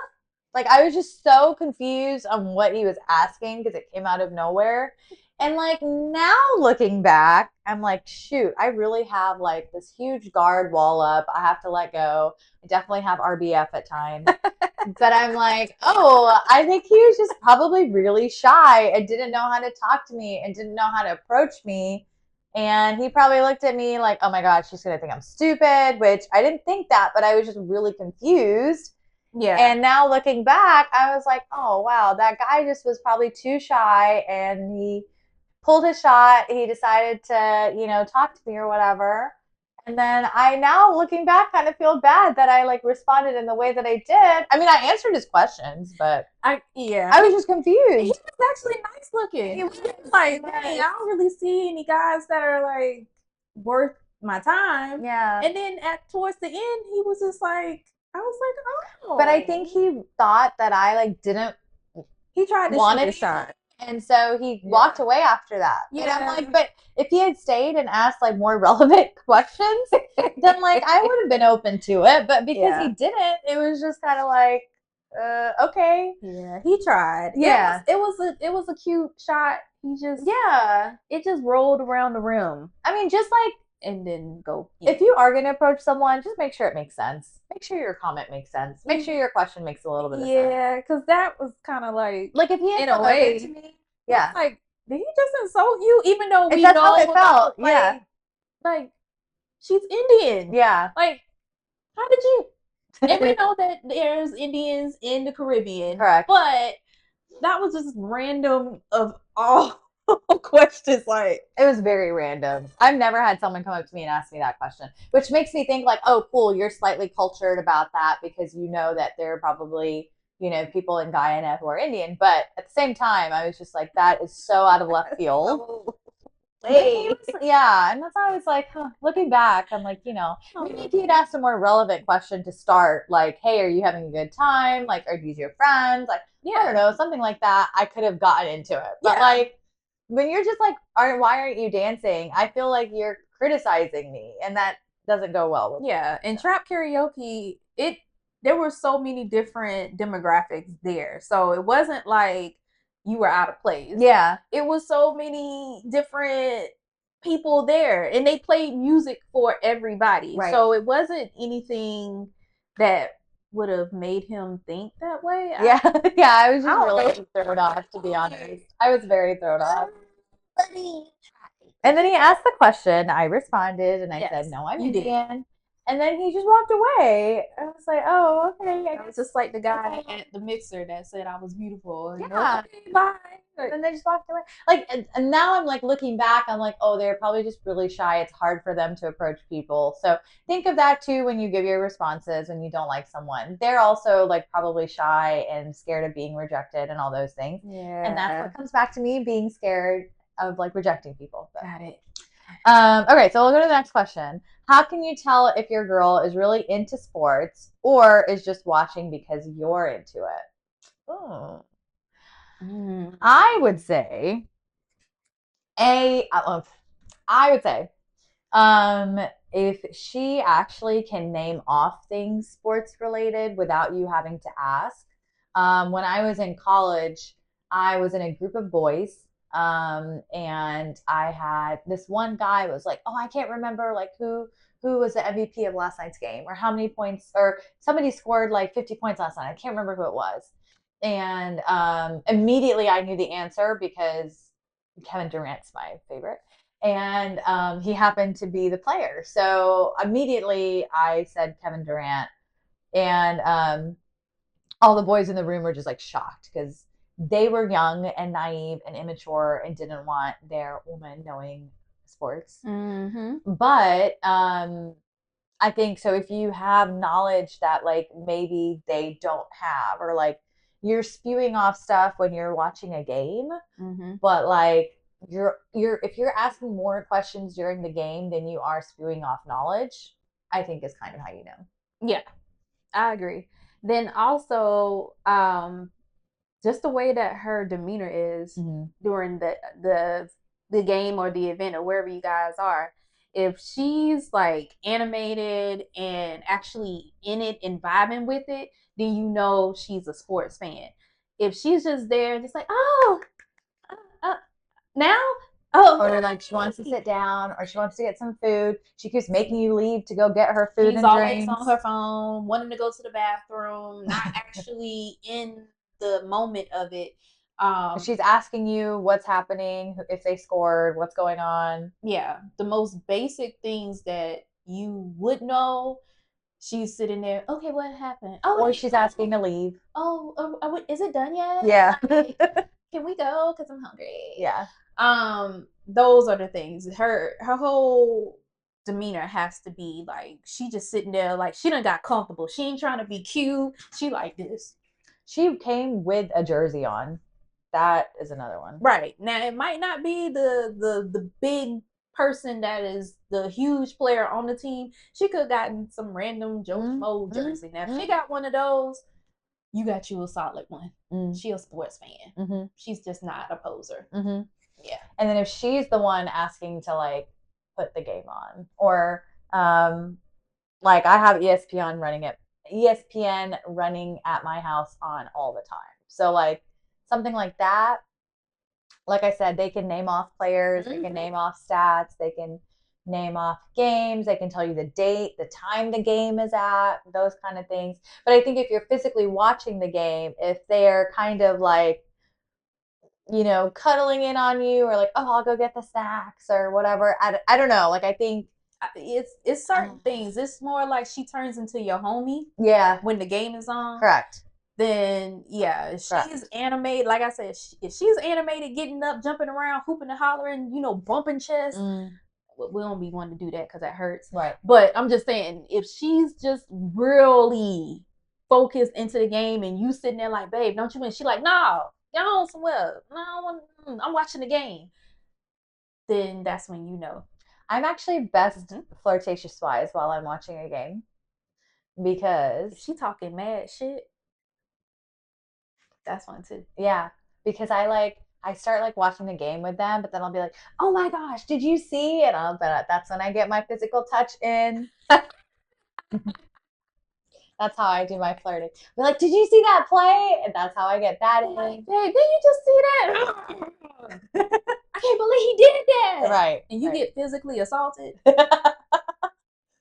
Like, I was just so confused on what he was asking because it came out of nowhere. And like, now looking back, I'm like, shoot, I really have like this huge guard wall up. I have to let go. I definitely have RBF at times. But I'm like, oh, I think he was just probably really shy and didn't know how to talk to me and didn't know how to approach me. And he probably looked at me like, oh my God, she's going to think I'm stupid, which I didn't think that, but I was just really confused. Yeah. And now looking back, I was like, oh, wow, that guy just was probably too shy, and he pulled his shot. He decided to, talk to me or whatever. And then I now, looking back, kind of feel bad that I like responded in the way that I did. I mean, I answered his questions, but I was just confused. He was actually nice looking. He was like, dang, I don't really see any guys that are like worth my time. Yeah. And then towards the end, he was just like, I was like, oh. But I think he thought that I like didn't. He tried to shoot his shot. And so he walked away after that. Yeah. And I'm like, but if he had stayed and asked like more relevant questions, then like I would have been open to it. But because he didn't, it was just kind of like, okay. Yeah, he tried. Yeah. It was a cute shot. He just it just rolled around the rim. I mean, just like, and then go. If you are going to approach someone, just make sure it makes sense. Make sure your comment makes sense. Make sure your question makes a little bit of sense. Yeah, because that was kind of like if he had come over to me, like, did he just insult you? Even though we that's know how it felt. Like, Like, she's Indian. Yeah. Like, how did you? And we know that there's Indians in the Caribbean, Correct. but that was just random of all questions. Like, it was very random. I've never had someone come up to me and ask me that question, which makes me think like, oh, cool, you're slightly cultured about that because you know that there are probably, people in Guyana who are Indian. But at the same time, I was just like, that is so out of left field. Yeah, and that's why I was like, huh, looking back, I'm like, maybe if you'd asked a more relevant question to start, like, hey, are you having a good time? Like, are these your friends? Like, I don't know, something like that, I could have gotten into it. But like, when you're just like, why aren't you dancing? I feel like you're criticizing me, and that doesn't go well with me. And trap karaoke, there were so many different demographics there. So it wasn't like you were out of place. Yeah. It was so many different people there, and they played music for everybody. Right. So it wasn't anything that would have made him think that way. Yeah. I was just really thrown off, to be honest. I was very thrown off. And then he asked the question. I responded, and I said, "No, I'm Indian." And then he just walked away. I was like, "Oh, okay." I was just like the guy at the mixer that said I was beautiful. Yeah. Bye. And they just walked away. Like, and now I'm like looking back, I'm like, oh, they're probably just really shy. It's hard for them to approach people. So think of that too when you give your responses when you don't like someone. They're also like probably shy and scared of being rejected and all those things. Yeah. And that's what comes back to me being scared of like rejecting people. But. Got it. Okay, so we'll go to the next question. How can you tell if your girl is really into sports or is just watching because you're into it? Oh. I would say if she actually can name off things sports related without you having to ask. When I was in college, I was in a group of boys. And I had this one guy was like, oh, I can't remember like who was the MVP of last night's game or how many points or somebody scored like 50 points last night. I can't remember who it was. And immediately I knew the answer because Kevin Durant's my favorite. And he happened to be the player. So immediately I said Kevin Durant. And all the boys in the room were just like shocked because they were young and naive and immature and didn't want their woman knowing sports. But I think so if you have knowledge that like maybe they don't have or like you're spewing off stuff when you're watching a game, but like you're if you're asking more questions during the game than you are spewing off knowledge, I think is kind of how you know. Yeah, I agree. Then also, just the way that her demeanor is during the game or the event or wherever you guys are. If she's like animated and actually in it and vibing with it, then you know she's a sports fan. If she's just there, just like, oh, now, or like she wants to sit down or she wants to get some food, she keeps making you leave to go get her food she's and always drinks. on her phone, wanting to go to the bathroom, not actually in the moment of it. She's asking you what's happening, if they scored, what's going on. Yeah, the most basic things that you would know. She's sitting there. Okay, what happened? Oh, or she's asking to leave. Oh, is it done yet? Yeah. Like, can we go? Because I'm hungry. Yeah. Those are the things. Her whole demeanor has to be like she just sitting there like she done got comfortable. She ain't trying to be cute. She like this. She came with a jersey on. That is another one. Right. Now it might not be the big person that is the huge player on the team. She could have gotten some random Joe Schmo jersey. Now if she got one of those, you got you a solid one. She a sports fan. She's just not a poser. Yeah. And then if she's the one asking to like put the game on, or like I have ESPN running at my house on all the time. So like something like that. Like I said, they can name off players, they can name off stats, they can name off games, they can tell you the date, the time the game is at, those kind of things. But I think if you're physically watching the game, if they're kind of like, cuddling in on you or like, oh, I'll go get the snacks or whatever. I don't know. Like, I think it's certain things. It's more like she turns into your homie. Yeah. When the game is on. Correct. Then yeah, she's animated. Like I said, if she's animated, getting up, jumping around, hooping and hollering, bumping chest. We don't be wanting to do that because that hurts. Right. But I'm just saying, if she's just really focused into the game and you sitting there like, babe, don't you win? She like, no, y'all somewhere. No, I'm watching the game. Then that's when you know. I'm actually best flirtatious wise while I'm watching a game because if she talking mad shit, that's fun too. Yeah, because I start like watching the game with them, but then I'll be like, "Oh my gosh, did you see?" And that's when I get my physical touch in. That's how I do my flirting. Be like, "Did you see that play?" And that's how I get that in. Hey, did you just see that? I can't believe he did that. Right. And you get physically assaulted.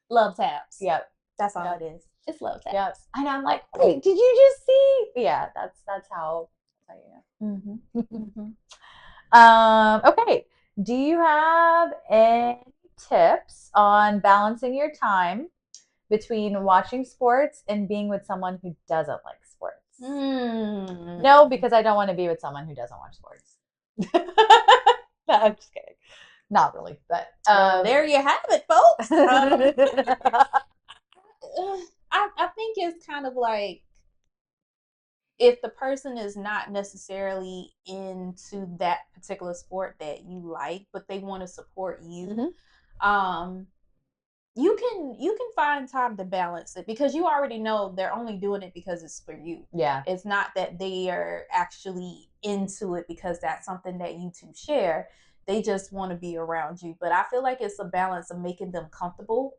Love taps. Yep. That's all it is. It's love taps. Yep. And I'm like, wait, did you just see? Yeah, that's how you know. Okay. Do you have any tips on balancing your time between watching sports and being with someone who doesn't like sports? No, because I don't want to be with someone who doesn't watch sports. No, I'm just kidding. Not really, but there you have it, folks. I think it's kind of like if the person is not necessarily into that particular sport that you like, but they want to support you, you can find time to balance it because you already know they're only doing it because it's for you. Yeah. It's not that they are actually into it because that's something that you two share. They just want to be around you. But I feel like it's a balance of making them comfortable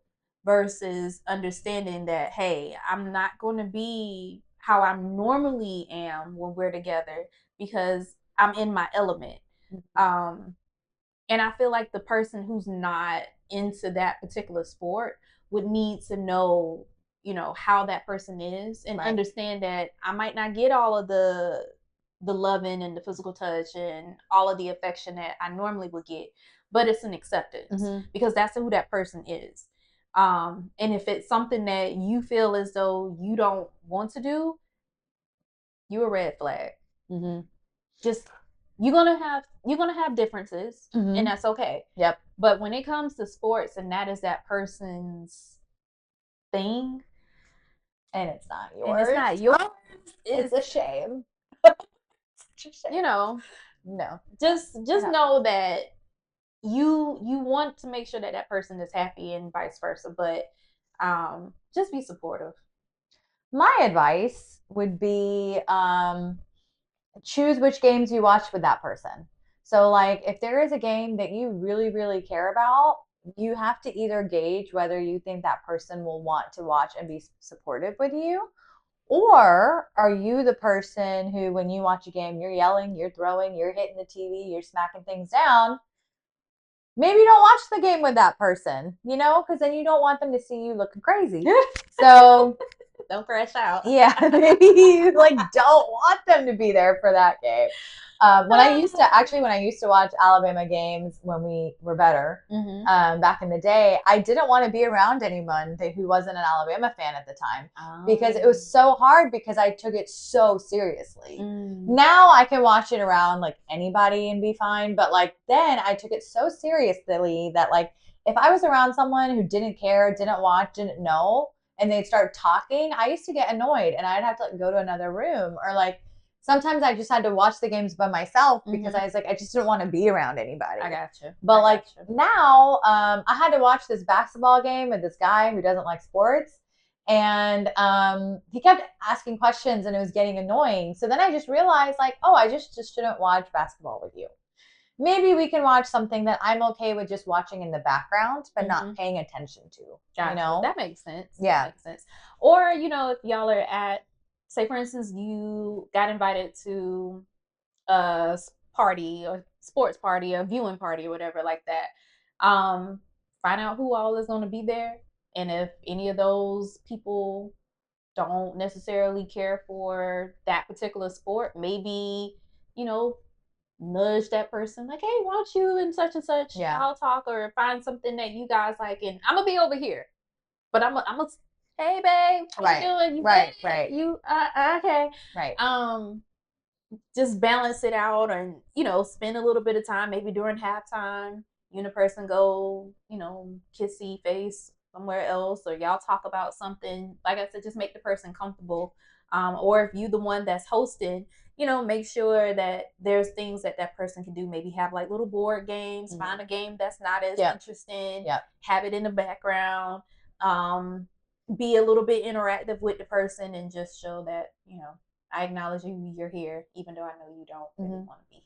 versus understanding that, hey, I'm not going to be how I normally am when we're together because I'm in my element. And I feel like the person who's not into that particular sport would need to know, how that person is and understand that I might not get all of the loving and the physical touch and all of the affection that I normally would get, but it's an acceptance because that's who that person is. And if it's something that you feel as though you don't want to do, you're a red flag. Just you're gonna have differences, and that's okay. Yep. But when it comes to sports, and that is that person's thing, and it's not yours, it's a shame. No. Just Yeah. know that you want to make sure that that person is happy and vice versa, but just be supportive. My advice would be choose which games you watch with that person. So, like, if there is a game that you really, really care about, you have to either gauge whether you think that person will want to watch and be supportive with you, or are you the person who, when you watch a game, you're yelling, you're throwing, you're hitting the TV, you're smacking things down? Maybe don't watch the game with that person, because then you don't want them to see you looking crazy. So don't crash out. Yeah, maybe you don't want them to be there for that game. When I used to watch Alabama games when we were better, back in the day, I didn't want to be around anyone who wasn't an Alabama fan at the time because it was so hard because I took it so seriously. Now I can watch it around anybody and be fine, but then I took it so seriously that if I was around someone who didn't care, didn't watch, didn't know, and they'd start talking, I used to get annoyed and I'd have to go to another room, or sometimes I just had to watch the games by myself because I was I just didn't want to be around anybody. I got you. But now, I had to watch this basketball game with this guy who doesn't like sports, and he kept asking questions and it was getting annoying. So then I just realized I just shouldn't watch basketball with you. Maybe we can watch something that I'm okay with just watching in the background, but not paying attention to. Gotcha. That makes sense. Yeah. That makes sense. Or, if y'all are at, say, for instance, you got invited to a party or sports party or viewing party or whatever like that. Find out who all is going to be there. And if any of those people don't necessarily care for that particular sport, maybe, nudge that person like, hey, why don't you and such, Yeah. I'll talk, or find something that you guys like, and I'm gonna be over here, but I'm a hey babe, how you Right. doing? You Right. good? Right. You okay? Right. Just balance it out, and spend a little bit of time maybe during halftime. You and the person go, kissy face somewhere else, or y'all talk about something. Like I said, just make the person comfortable. Or if you the one that's hosting, make sure that there's things that that person can do. Maybe have like little board games. Mm-hmm. Find a game that's not as interesting. Yep. Have it in the background. Be a little bit interactive with the person, and just show that I acknowledge you're here, even though I know you don't really want to be here.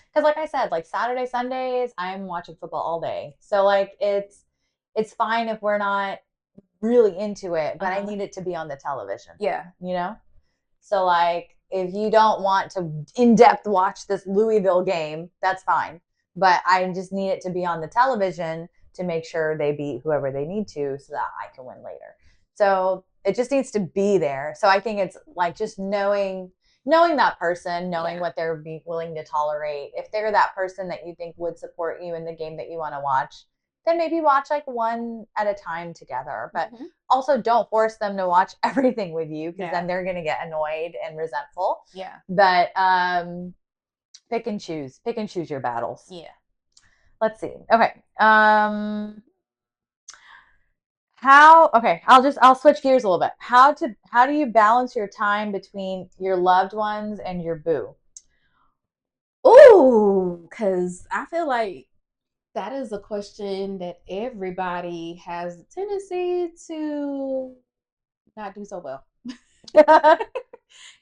Because like I said, like Saturday, Sundays, I'm watching football all day. So like it's fine if we're not really into it, but I need it to be on the television. Yeah. So like if you don't want to in-depth watch this Louisville game, that's fine. But I just need it to be on the television to make sure they beat whoever they need to so that I can win later. So it just needs to be there. So I think it's like just knowing that person, knowing what they're willing to tolerate. If they're that person that you think would support you in the game that you want to watch, then maybe watch like one at a time together. But also don't force them to watch everything with you, because then they're going to get annoyed and resentful. Yeah. But pick and choose your battles. Yeah. Let's see. Okay. I'll switch gears a little bit. How do you balance your time between your loved ones and your boo? Ooh, because I feel like that is a question that everybody has a tendency to not do so well.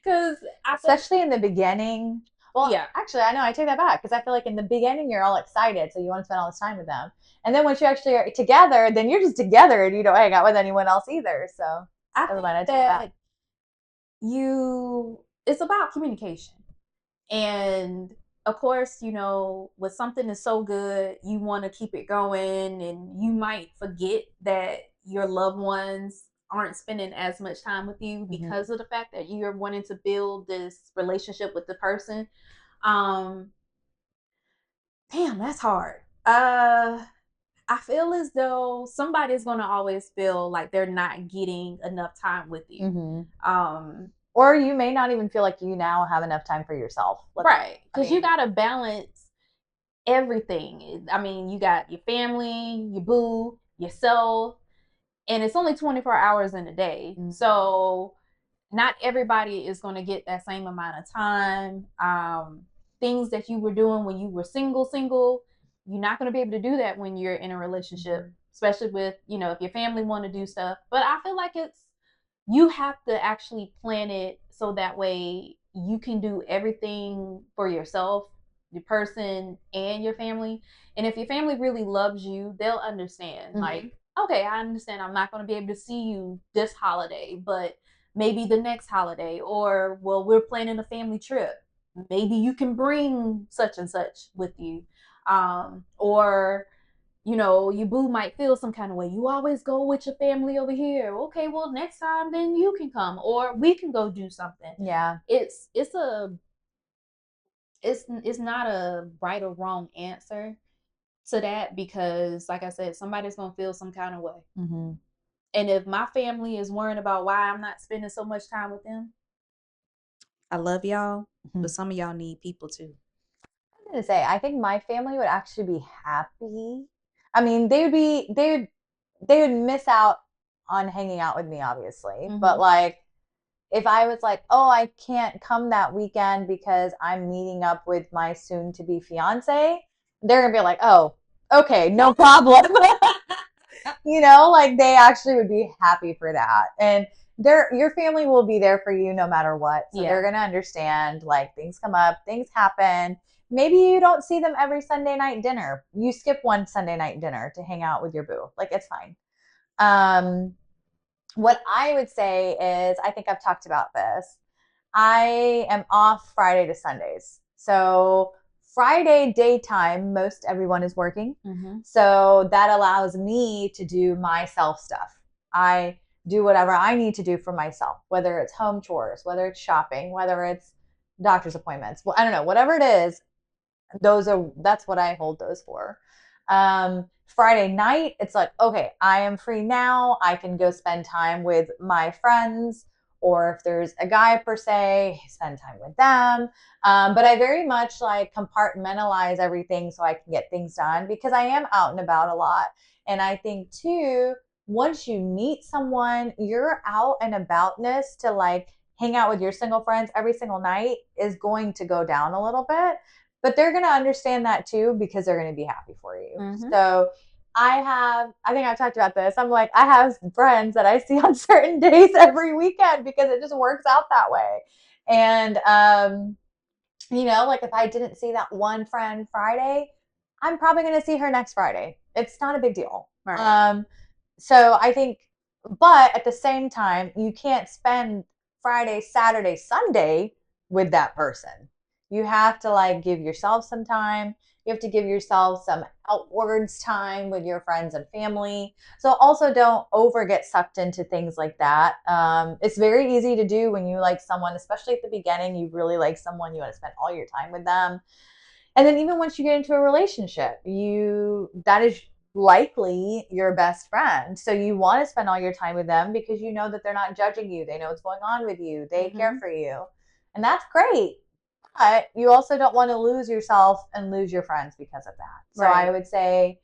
Because especially in the beginning. Well, actually, I know I take that back, because I feel like in the beginning you're all excited, so you want to spend all this time with them, and then once you actually are together, then you're just together and you don't hang out with anyone else either. So I think that it's about communication, and of course, when something is so good, you want to keep it going, and you might forget that your loved ones aren't spending as much time with you because of the fact that you're wanting to build this relationship with the person. Damn, that's hard. I feel as though somebody's going to always feel like they're not getting enough time with you. Or you may not even feel like you now have enough time for yourself. Right. Because you got to balance everything. I mean, you got your family, your boo, yourself, and it's only 24 hours in a day. So not everybody is going to get that same amount of time. Things that you were doing when you were single, you're not going to be able to do that when you're in a relationship, especially with, if your family want to do stuff. But I feel like you have to actually plan it so that way you can do everything for yourself, your person, and your family. And if your family really loves you, they'll understand. Like, okay, I understand I'm not going to be able to see you this holiday, but maybe the next holiday, or, well, we're planning a family trip. Maybe you can bring such and such with you. Or, your boo might feel some kind of way. You always go with your family over here. Okay, well, next time then you can come, or we can go do something. Yeah. It's not a right or wrong answer to that, because like I said, somebody's going to feel some kind of way. And if my family is worrying about why I'm not spending so much time with them, I love y'all, but some of y'all need people too. I'm gonna say, I think my family would actually be happy. I mean, they would miss out on hanging out with me, obviously. But like, if I was like, oh, I can't come that weekend because I'm meeting up with my soon to be fiance, they're gonna be like, oh, okay, no problem. Like they actually would be happy for that. And your family will be there for you no matter what. So they're gonna understand, like, things come up, things happen. Maybe you don't see them every Sunday night dinner. You skip one Sunday night dinner to hang out with your boo. Like, it's fine. What I would say is, I think I've talked about this. I am off Friday to Sundays. So Friday daytime, most everyone is working. So that allows me to do my self stuff. I do whatever I need to do for myself, whether it's home chores, whether it's shopping, whether it's doctor's appointments. Well, I don't know, whatever it is, That's what I hold those for. Friday night, it's like, okay, I am free now. I can go spend time with my friends, or if there's a guy per se, spend time with them. But I very much like compartmentalize everything so I can get things done because I am out and about a lot. And I think too, once you meet someone, your out and aboutness to like hang out with your single friends every single night is going to go down a little bit, but they're going to understand that too because they're going to be happy for you. Mm-hmm. So I think I've talked about this. I'm like, I have friends that I see on certain days every weekend because it just works out that way. And, like if I didn't see that one friend Friday, I'm probably going to see her next Friday. It's not a big deal. Right. So I think, but at the same time, you can't spend Friday, Saturday, Sunday with that person. You have to like give yourself some time. You have to give yourself some outwards time with your friends and family. So also don't over get sucked into things like that. It's very easy to do when you like someone, especially at the beginning, you really like someone, you want to spend all your time with them. And then even once you get into a relationship, that is likely your best friend. So you want to spend all your time with them because you know that they're not judging you. They know what's going on with you. They care for you. And that's great. But you also don't want to lose yourself and lose your friends because of that. So Right. I would say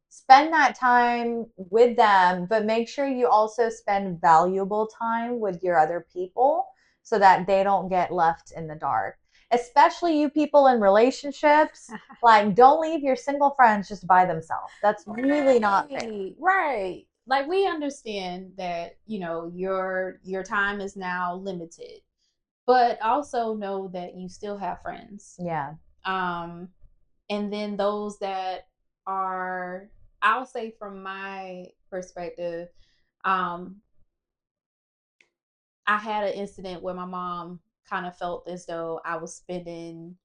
spend that time with them, but make sure you also spend valuable time with your other people so that they don't get left in the dark. Especially you people in relationships, like don't leave your single friends just by themselves. That's really not fair. Right. Like we understand that, your time is now limited, but also know that you still have friends. Yeah. And then those that are, I'll say from my perspective, um, I had an incident where my mom kind of felt as though I was spending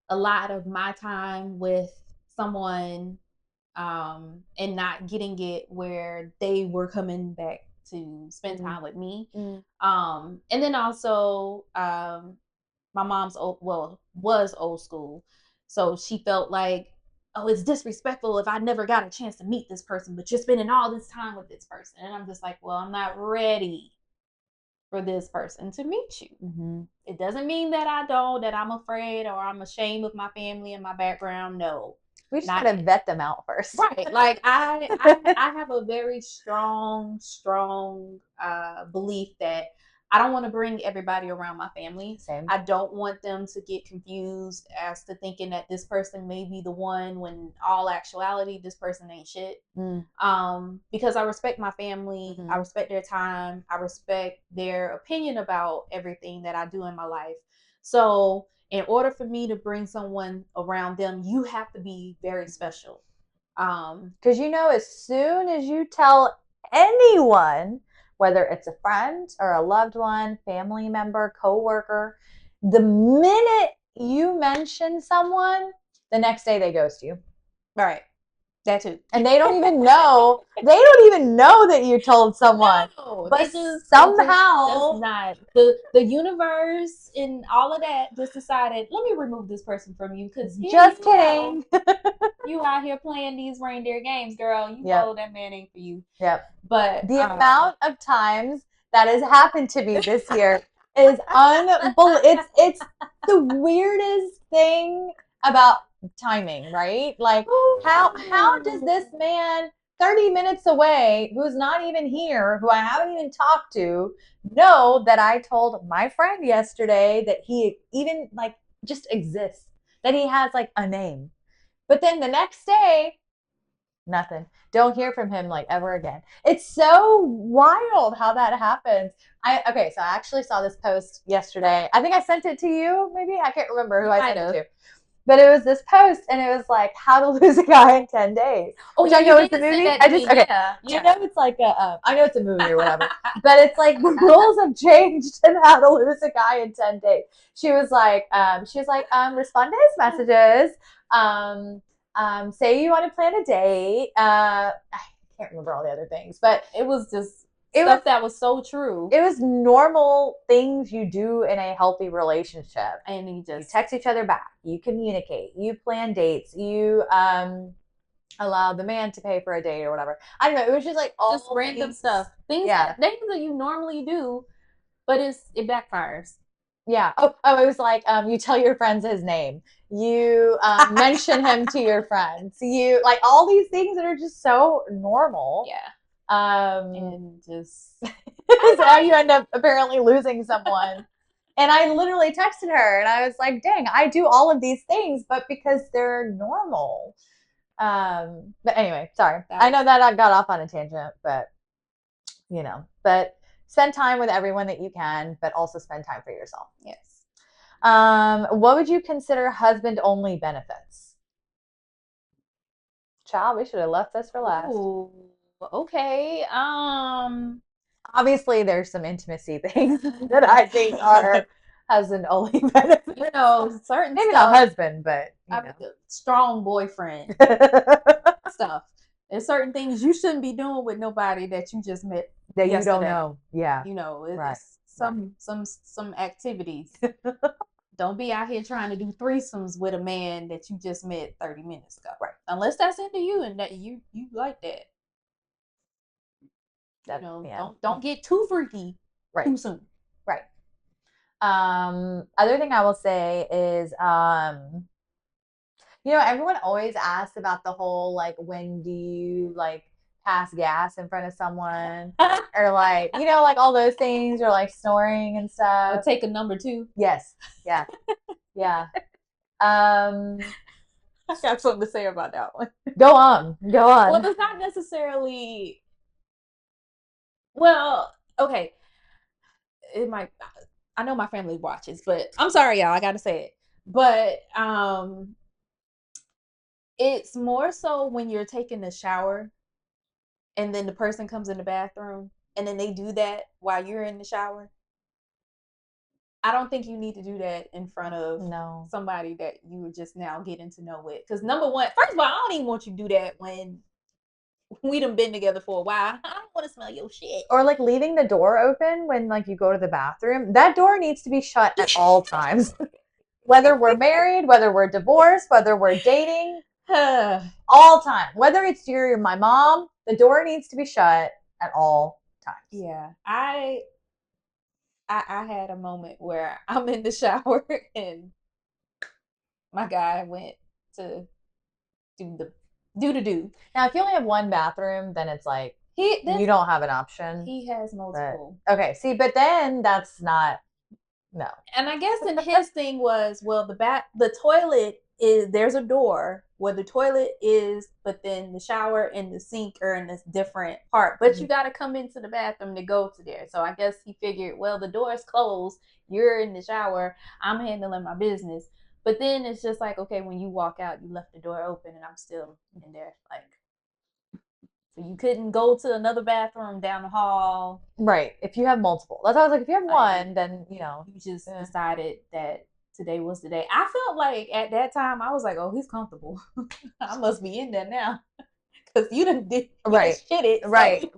a lot of my time with someone, and not getting it where they were coming back to spend time with me. And then also, my mom's was old school, so she felt like, oh, it's disrespectful if I never got a chance to meet this person, but you're spending all this time with this person. And I'm just like, well, I'm not ready for this person to meet you. It doesn't mean that I'm afraid or I'm ashamed of my family and my background. No, we just gotta vet them out first. Right. Like I have a very strong belief that I don't want to bring everybody around my family. Same. I don't want them to get confused as to thinking that this person may be the one when all actuality this person ain't shit. Because I respect my family, I respect their time, I respect their opinion about everything that I do in my life. So in order for me to bring someone around them, you have to be very special. Because as soon as you tell anyone, whether it's a friend or a loved one, family member, coworker, the minute you mention someone, the next day they ghost you. Right. That too. And they don't even know. They don't even know that you told someone. No, but somehow that's not the universe and all of that just decided, let me remove this person from you because just kidding. You out here playing these reindeer games, girl. You follow that man ain't for you. Yep. But the amount of times that has happened to me this year is unbelievable. It's the weirdest thing about timing, right? Like how does this man 30 minutes away, who's not even here, who I haven't even talked to, know that I told my friend yesterday that he even like just exists, that he has like a name. But then the next day, nothing. Don't hear from him like ever again. It's so wild how that happens. So I actually saw this post yesterday. I think I sent it to you, maybe. I can't remember who I sent it to. But it was this post, and it was like how to lose a guy in 10 days. Oh, which yeah, I know it's a movie. It's like I know it's a movie or whatever, but it's like the rules have changed and how to lose a guy in 10 days. She was like, respond to his messages. Say you want to plan a date. I can't remember all the other things, but it was just it was Stuff that was so true. it was normal things you do in a healthy relationship. And he You just text each other back, you communicate, you plan dates, you allow the man to pay for a date or whatever. I don't know. It was just like all just random things. stuff. Yeah. Things that you normally do, but it backfires. Yeah. Oh, it was like you tell your friends his name. You mention him to your friends. You like all these things that are just so normal. Yeah. And just So how you end up apparently losing someone. And I literally texted her and I was like, dang, I do all of these things, but because they're normal. But anyway, sorry. I know that I got off on a tangent, but but spend time with everyone that you can, but also spend time for yourself. Yes. What would you consider husband only benefits? Child, we should have left this for last. Ooh, okay. Obviously, there's some intimacy things that I think are husband only benefits. Certain maybe stuff, not husband, but strong boyfriend stuff. There's certain things you shouldn't be doing with nobody that you just met that yesterday. You don't know. Yeah, It's right. some activities. Don't be out here trying to do threesomes with a man that you just met 30 minutes ago. Right. Unless that's into you and that you like that. Don't get too freaky too soon. Right. Other thing I will say is everyone always asks about the whole like when do you like pass gas in front of someone or like like all those things or like snoring and stuff. Or take a number 2. Yes. Yeah. Yeah. I got something to say about that one. Go on. Well, it's not necessarily. Well, okay. It might. I know my family watches, but I'm sorry, y'all. I got to say it. But it's more so when you're taking a shower, and then the person comes in the bathroom, and then they do that while you're in the shower. I don't think you need to do that in front of somebody that you were just now getting to know with. Because number one, first of all, I don't even want you to do that when we done been together for a while. I don't want to smell your shit. Or like leaving the door open when like you go to the bathroom. That door needs to be shut at all times. Whether we're married, whether we're divorced, whether we're dating, all time. Whether it's my mom, the door needs to be shut at all times. Yeah. I had a moment where I'm in the shower and my guy went to do. Now, if you only have one bathroom, then it's like you don't have an option. He has multiple. Okay, see, but then that's not no. And I guess in his thing was, well, the toilet is there's a door where the toilet is, but then the shower and the sink are in this different part. But you got to come into the bathroom to go to there. So I guess he figured, well, the door is closed. You're in the shower. I'm handling my business. But then it's just like, okay, when you walk out, you left the door open, and I'm still in there, like. So you couldn't go to another bathroom down the hall. Right. If you have multiple. That's why I was like, if you have one, then you just decided that today was the day. I felt like at that time I was like, oh, he's comfortable. I must be in there now. Because you done did shit it. So. Right.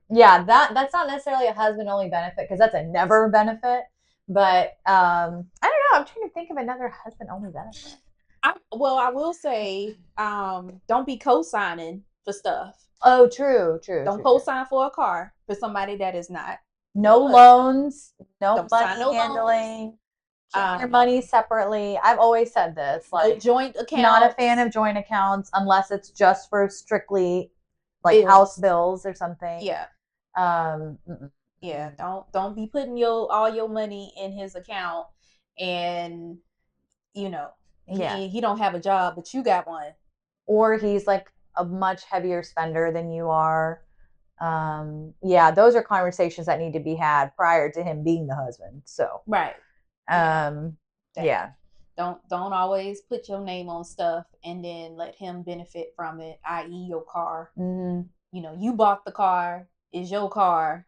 Yeah, that's not necessarily a husband only benefit because that's a never benefit. But I don't know. I'm trying to think of another husband only benefit. I will say, don't be co-signing for stuff. Oh, true. Don't co-sign for a car for somebody that is not. No loans, no money handling. Keep your money separately. I've always said this. Like joint accounts. Not a fan of joint accounts unless it's just for strictly like house bills or something. Yeah. Yeah. Don't be putting all your money in his account and he don't have a job, but you got one. Or he's like a much heavier spender than you are. Yeah, those are conversations that need to be had prior to him being the husband. So right. Yeah. Don't always put your name on stuff and then let him benefit from it, i.e. your car. Mm-hmm. You bought the car, it's your car,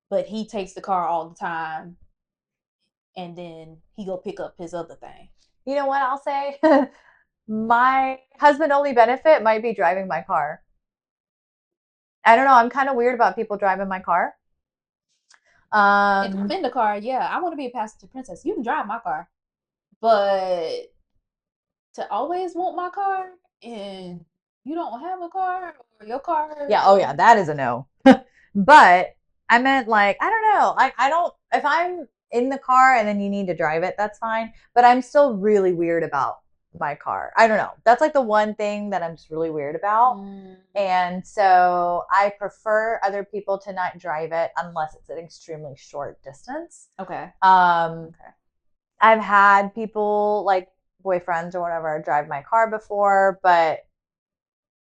but he takes the car all the time and then he go pick up his other thing. You know what I'll say? My husband only benefit might be driving my car. I don't know. I'm kind of weird about people driving my car. If I'm Um, in the car, yeah, I want to be a passenger princess. You can drive my car, but to always want my car and you don't have a car or your car. yeah. Oh, yeah. That is a no. But I meant like, I don't know. I don't, if I'm in the car and then you need to drive it, that's fine. But I'm still really weird about my car. I don't know. That's like the one thing that I'm just really weird about. Mm, And so I prefer other people to not drive it unless it's an extremely short distance. okay. Um, Okay. I've had people like boyfriends or whatever drive my car before, but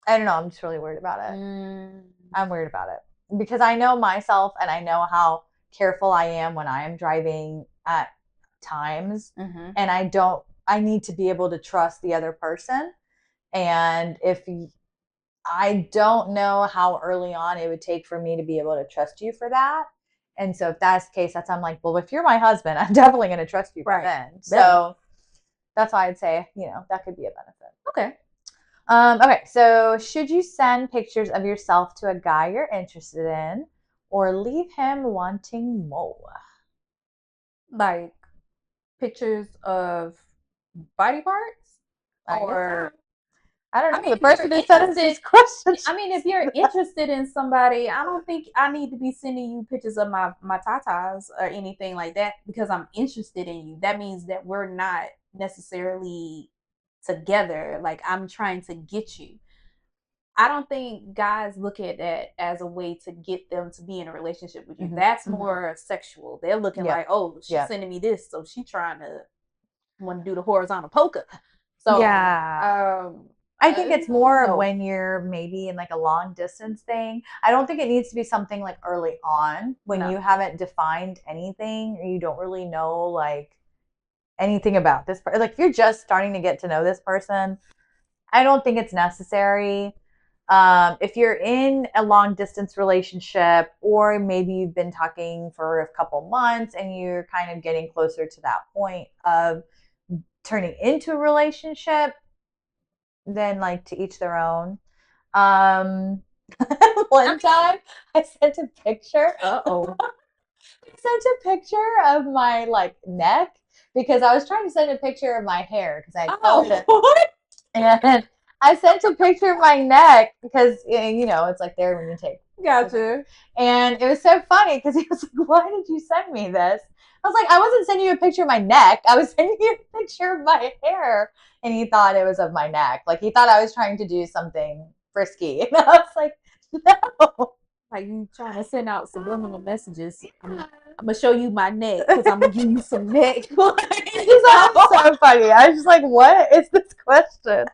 I don't know. I'm just really worried about it. Mm, I'm worried about it because I know myself and I know how careful I am when I am driving at times. mm-hmm. And I need to be able to trust the other person. And if I don't know how early on it would take for me to be able to trust you for that. And so if that's the case, I'm like, well, if you're my husband, I'm definitely going to trust you by Right. then. Better. So that's why I'd say, that could be a benefit. Okay. Okay, so should you send pictures of yourself to a guy you're interested in or leave him wanting more? Like pictures of body parts I guess so. or I don't I know. mean The if person you're who sent us interested these questions. I mean if you're interested in somebody, I don't think I need to be sending you pictures of my tatas or anything like that because I'm interested in you. That means that we're not necessarily together. Like I'm trying to get you. I don't think guys look at that as a way to get them to be in a relationship with you. Mm-hmm. That's Mm-hmm. more sexual. They're looking Yep. like, oh, she's Yep. sending me this, so she's trying to want to do the horizontal polka. So, Yeah. I think it's more of no, when you're maybe in like a long distance thing. I don't think it needs to be something like early on when no, you haven't defined anything or you don't really know like anything about this person. Like if you're just starting to get to know this person, I don't think it's necessary. If you're in a long distance relationship, or maybe you've been talking for a couple months and you're kind of getting closer to that point of turning into a relationship, then like to each their own. Um, one time I sent a picture. uh-oh. I sent a picture of my like neck because I was trying to send a picture of my hair because I felt Oh, it. what? And I sent a picture of my neck because it's like there when you take. Gotcha. And it was so funny because he was like, "Why did you send me this?" I was like, "I wasn't sending you a picture of my neck. I was sending you a picture of my hair." And he thought it was of my neck. Like he thought I was trying to do something frisky. And I was like, "No." Like you trying to send out subliminal messages. I'm gonna show you my neck because I'm gonna give you some neck. He thought it was so funny. I was just like, "What is this question?"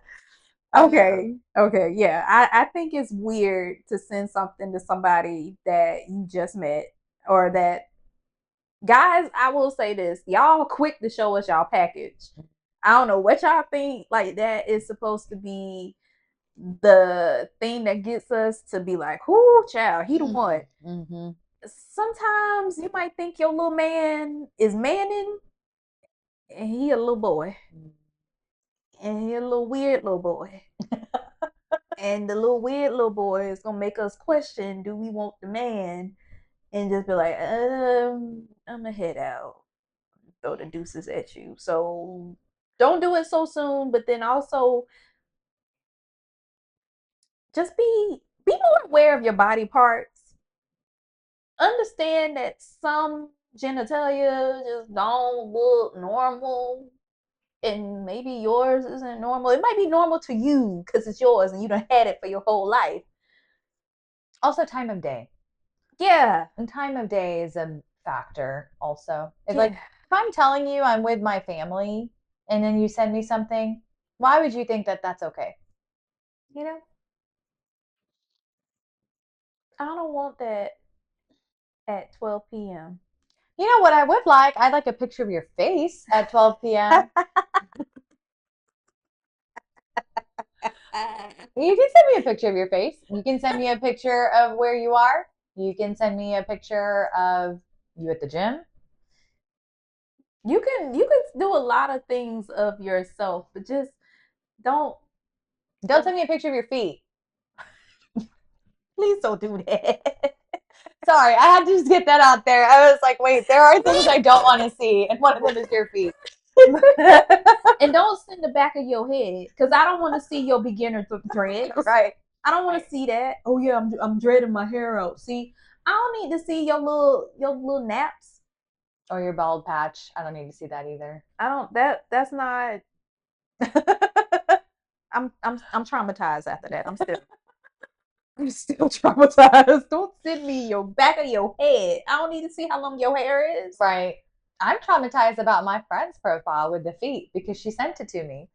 Okay. Okay. Yeah. I think it's weird to send something to somebody that you just met or that guys, I will say this. Y'all quick to show us y'all package. I don't know what y'all think like that is supposed to be the thing that gets us to be like, whoo, child, he the one. Mm-hmm. Sometimes you might think your little man is manning and he a little boy. And he a little weird little boy. And the little weird little boy is gonna make us question, do we want the man? And just be like, I'm gonna head out, throw the deuces at you. So don't do it so soon, but then also just be more aware of your body parts. Understand that some genitalia just don't look normal. And maybe yours isn't normal. It might be normal to you because it's yours and you done had it for your whole life. Also, time of day. Yeah. And time of day is a factor also. If like Yeah. if I'm telling you I'm with my family and then you send me something, why would you think that that's okay? You know? I don't want that at 12 p.m. You know what I would like? I'd like a picture of your face at 12 p.m. You can send me a picture of your face. You can send me a picture of where you are. You can send me a picture of you at the gym. You can do a lot of things of yourself, but just don't Don't send me a picture of your feet. Please don't do that. Sorry, I had to just get that out there. I was like, wait, there are things I don't want to see, and one of them is your feet. And don't send the back of your head because I don't want to see your beginner dreads. Right. I don't want to see that. Oh yeah, I'm dreading my hair out. See, I don't need to see your little naps or your bald patch. I don't need to see that either. I don't. That's not. I'm traumatized after that. I'm still traumatized. Don't send me your back of your head. I don't need to see how long your hair is. Right. I'm traumatized about my friend's profile with the feet because she sent it to me.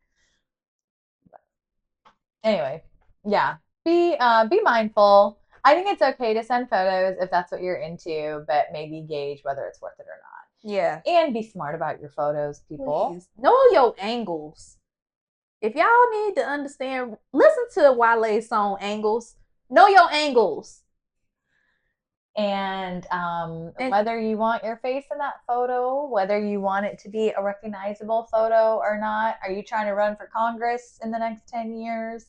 Anyway, yeah. Be mindful. I think it's okay to send photos if that's what you're into, but maybe gauge whether it's worth it or not. Yeah. And be smart about your photos, people. Please. Know your angles. If y'all need to understand, listen to Wale's song Angles. Know your angles. And whether you want your face in that photo, whether you want it to be a recognizable photo or not, are you trying to run for Congress in the next 10 years?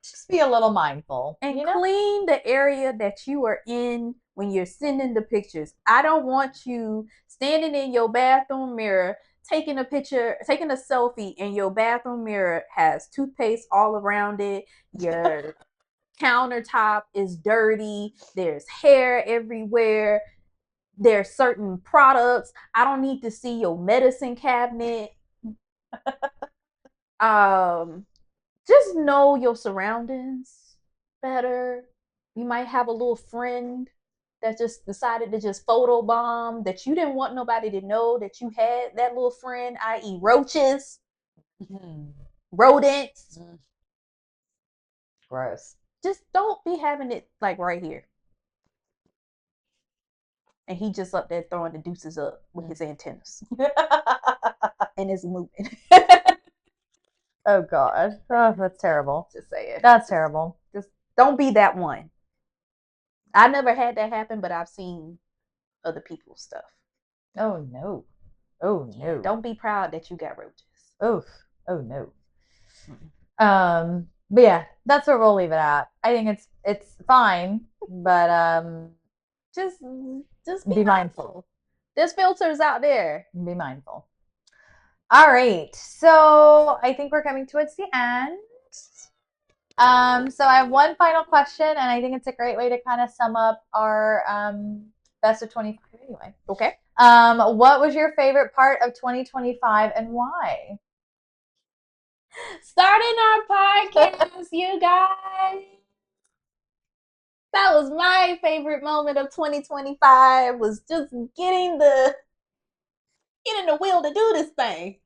Just be a little mindful. And clean the area that you are in when you're sending the pictures. I don't want you standing in your bathroom mirror, taking a picture, taking a selfie, and your bathroom mirror has toothpaste all around it. Your countertop is dirty. There's hair everywhere. There's certain products. I don't need to see your medicine cabinet. Just know your surroundings better. You might have a little friend that just decided to just photobomb that you didn't want nobody to know that you had that little friend, i.e. roaches, rodents. Gross. Just don't be having it like right here. And he just up there throwing the deuces up with his antennas. And it's moving. Oh God. Oh, that's terrible. Just say it. That's terrible. Just don't be that one. I never had that happen, but I've seen other people's stuff. Oh no. Oh no. Don't be proud that you got roaches. Oof. Oh no. But yeah, that's where we'll leave it at. I think it's fine, but just be mindful. There's filters out there. Be mindful. All right. So I think we're coming towards the end. So I have one final question, and I think it's a great way to kind of sum up our best of 25 anyway. Okay. What was your favorite part of 2025 and why? Starting our podcast, you guys. That was my favorite moment of 2025 was just getting the will to do this thing.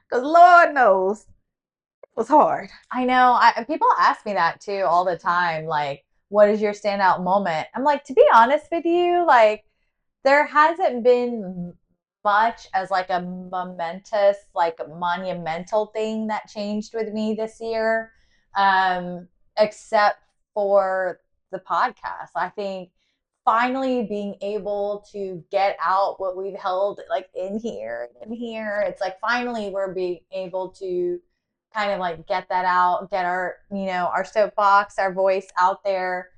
Because Lord knows it was hard. I know. People ask me that too all the time. Like, what is your standout moment? I'm like, to be honest with you, like, there hasn't been much as like a momentous, like monumental thing that changed with me this year, except for the podcast. I think finally being able to get out what we've held like in here. It's like finally we're being able to kind of like get that out, get our, our soapbox, our voice out there.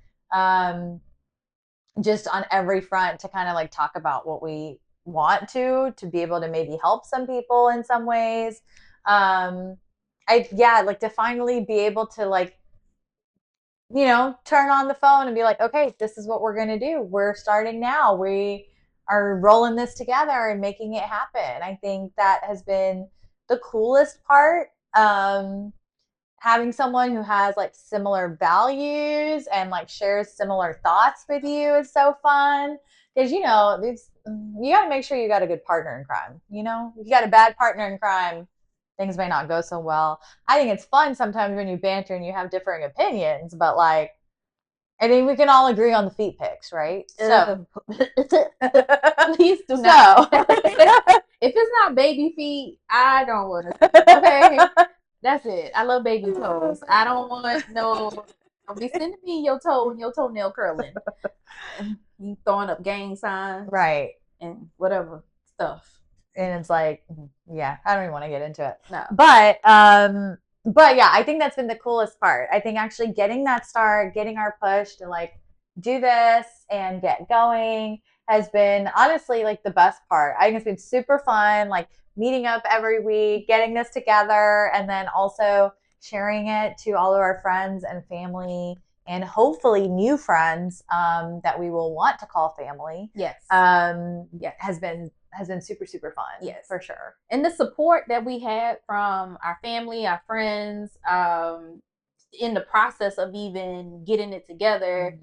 Just on every front to kind of like talk about what we want to be able to maybe help some people in some ways. Like to finally be able to like, turn on the phone and be like, okay, this is what we're going to do. We're starting now. We are rolling this together and making it happen. I think that has been the coolest part. Having someone who has like similar values and like shares similar thoughts with you is so fun because you got to make sure you got a good partner in crime. If you got a bad partner in crime, things may not go so well. I think it's fun sometimes when you banter and you have differing opinions, but like I think we can all agree on the feet pics, right? So please do not. If it's not baby feet, I don't want to. Okay. That's it. I love baby toes. I don't want don't be sending me your toe and your toenail curling. You throwing up gang signs. Right. And whatever stuff. And it's like, yeah, I don't even want to get into it. No. But yeah, I think that's been the coolest part. I think actually getting that start, getting our push to like do this and get going has been honestly like the best part. I think it's been super fun, like meeting up every week, getting this together, and then also sharing it to all of our friends and family, and hopefully new friends that we will want to call family. Yes. Yes. Has been super super fun. Yes, for sure. And the support that we had from our family, our friends, in the process of even getting it together,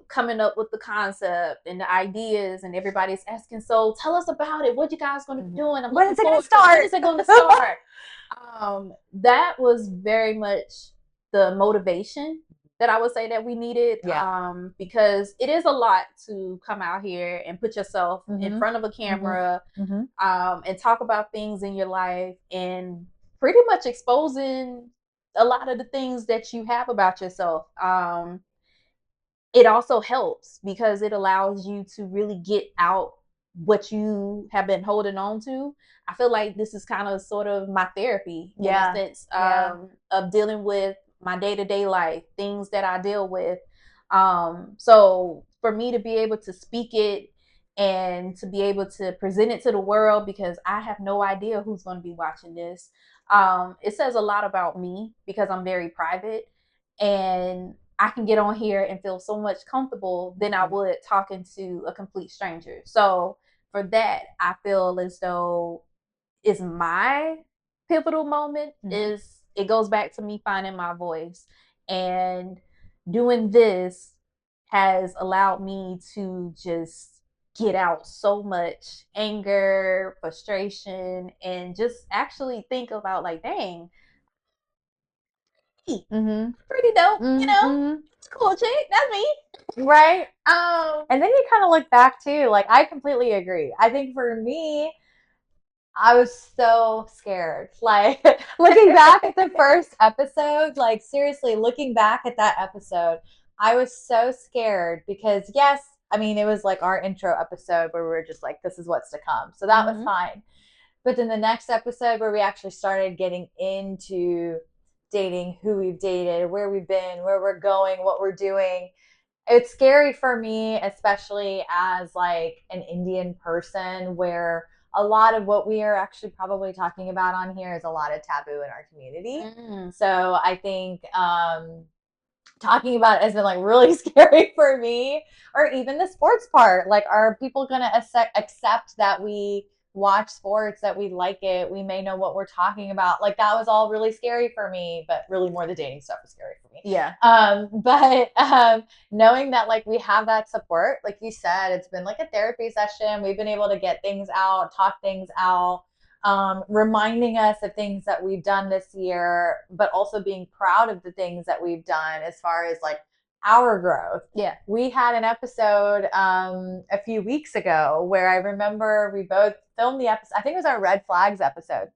coming up with the concept and the ideas, and everybody's asking, so tell us about it. What you guys going to be doing? I'm When is it going to When start? is it going to start? That was very much the motivation that I would say that we needed. Yeah. Because it is a lot to come out here and put yourself in front of a camera, and talk about things in your life, and pretty much exposing a lot of the things that you have about yourself. It also helps because it allows you to really get out what you have been holding on to. I feel like this is kind of sort of my therapy in a sense, of dealing with my day-to-day life, things that I deal with. So for me to be able to speak it and to be able to present it to the world, because I have no idea who's going to be watching this, it says a lot about me because I'm very private, and I can get on here and feel so much comfortable than I would talking to a complete stranger. So for that, I feel as though it's my pivotal moment. Is it goes back to me finding my voice, and doing this has allowed me to just get out so much anger, frustration, and just actually think about, like, dang, pretty dope, it's cool chick, that's me. Right. And then you kind of look back too. Like, I completely agree. I think for me, I was so scared. Like, looking back at the first episode, like, seriously, looking back at that episode, I was so scared because, yes, I mean, it was like our intro episode where we were just like, this is what's to come. So that was fine. But then the next episode where we actually started getting into dating, who we've dated, where we've been, where we're going, what we're doing, it's scary for me, especially as like an Indian person, where a lot of what we are actually probably talking about on here is a lot of taboo in our community. So I think talking about it has been like really scary for me. Or even the sports part, like, are people going to accept that we watch sports, that we like it, we may know what we're talking about? Like, that was all really scary for me, but really more the dating stuff was scary for me. But knowing that, like, we have that support, like you said, it's been like a therapy session. We've been able to get things out, talk things out, reminding us of things that we've done this year, but also being proud of the things that we've done as far as like our growth. We had an episode a few weeks ago where I remember we both filmed the episode. I think it was our red flags episode.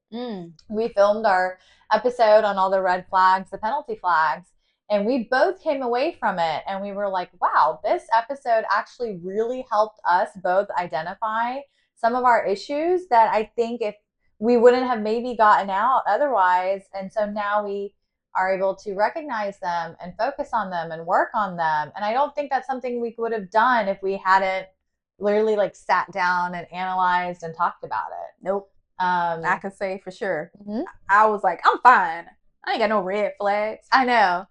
We filmed our episode on all the red flags, the penalty flags, and we both came away from it and we were like, wow, this episode actually really helped us both identify some of our issues that I think if we wouldn't have maybe gotten out otherwise. And so now we are able to recognize them and focus on them and work on them. And I don't think that's something we would have done if we hadn't literally like sat down and analyzed and talked about it. Nope. I can say for sure. I was like, I'm fine. I ain't got no red flags. I know.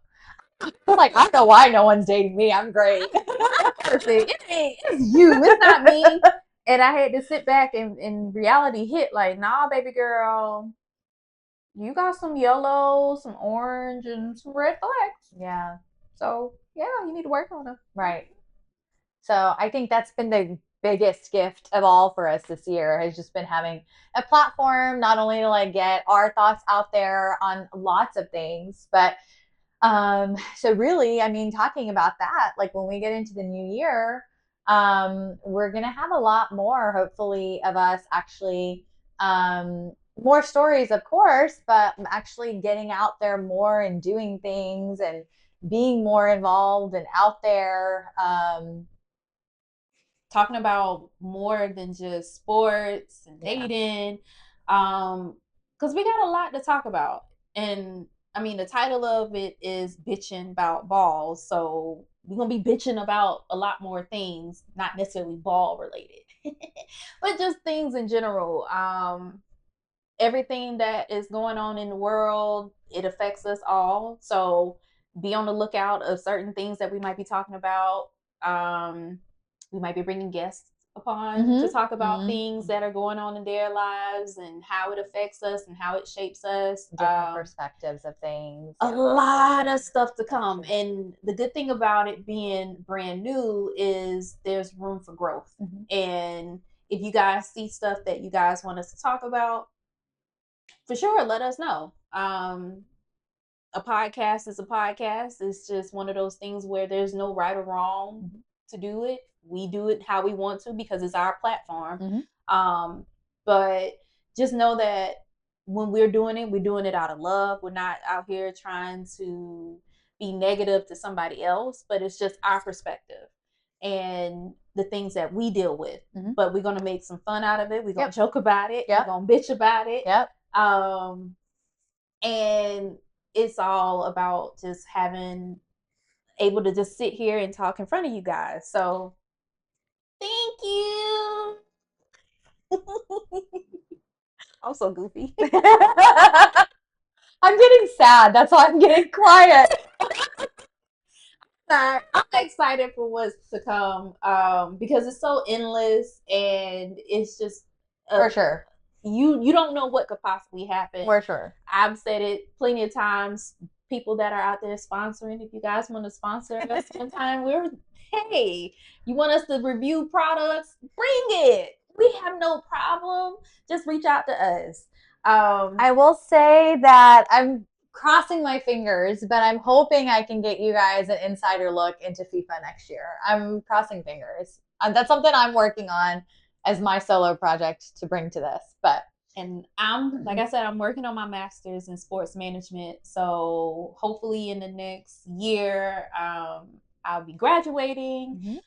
Like, I don't know why no one's dating me. I'm great. I'm perfect. It's you. It's not me. And I had to sit back and reality hit, like, nah, baby girl, you got some yellow, some orange, and some red flags. Yeah. So, yeah, you need to work on them. Right. So I think that's been the biggest gift of all for us this year, has just been having a platform, not only to like get our thoughts out there on lots of things, but so really, I mean, talking about that, like when we get into the new year, we're going to have a lot more, hopefully, of us actually, more stories, of course, but actually getting out there more and doing things and being more involved and out there. Talking about more than just sports and dating, because we got a lot to talk about. And I mean, the title of it is bitching about balls, so we're gonna be bitching about a lot more things, not necessarily ball related, but just things in general. Everything that is going on in the world, it affects us all. So be on the lookout of certain things that we might be talking about. We might be bringing guests upon to talk about things that are going on in their lives and how it affects us and how it shapes us. Different perspectives of things. A lot of stuff to come. And the good thing about it being brand new is there's room for growth. And if you guys see stuff that you guys want us to talk about, for sure, let us know. A podcast is a podcast. It's just one of those things where there's no right or wrong to do it. We do it how we want to because it's our platform. But just know that when we're doing it out of love. We're not out here trying to be negative to somebody else, but it's just our perspective and the things that we deal with. But we're going to make some fun out of it. We're going to joke about it. We're going to bitch about it. And it's all about just able to just sit here and talk in front of you guys. So thank you. I'm so goofy. I'm getting sad. That's why I'm getting quiet. I'm excited for what's to come because it's so endless and it's just for sure. You don't know what could possibly happen. For sure. I've said it plenty of times. People that are out there sponsoring, if you guys want to sponsor us sometime, hey, you want us to review products? Bring it. We have no problem. Just reach out to us. I will say that I'm crossing my fingers, but I'm hoping I can get you guys an insider look into FIFA next year. I'm crossing fingers. That's something I'm working on as my solo project to bring to this. And I'm, like I said, I'm working on my master's in sports management. So hopefully in the next year, I'll be graduating,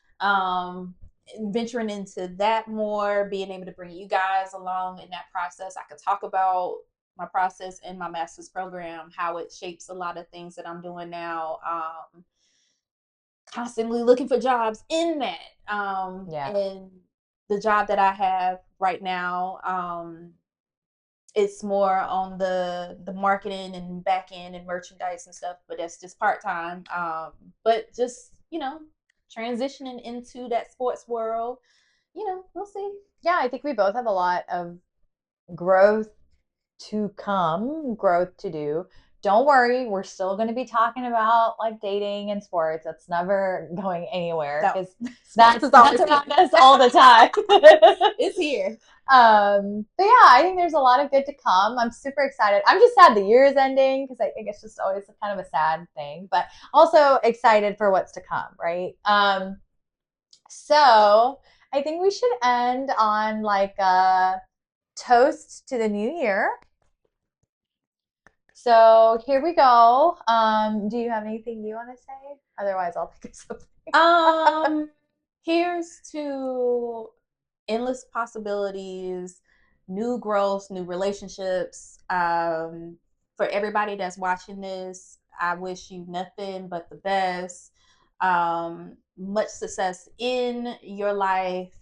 venturing into that more, being able to bring you guys along in that process. I could talk about my process in my master's program, how it shapes a lot of things that I'm doing now. Constantly looking for jobs in that. And the job that I have right now, it's more on the marketing and back end and merchandise and stuff, but that's just part-time. But just, transitioning into that sports world, we'll see. Yeah, I think we both have a lot of growth to come, growth to do. Don't worry, we're still going to be talking about like dating and sports. That's never going anywhere because that's around us all the time. It's here. But yeah, I think there's a lot of good to come. I'm super excited. I'm just sad the year is ending because I think it's just always kind of a sad thing, but also excited for what's to come, right? So I think we should end on like a toast to the new year. So here we go. Do you have anything you want to say? Otherwise, I'll think of something. Here's to endless possibilities, new growth, new relationships. For everybody that's watching this, I wish you nothing but the best. Much success in your life.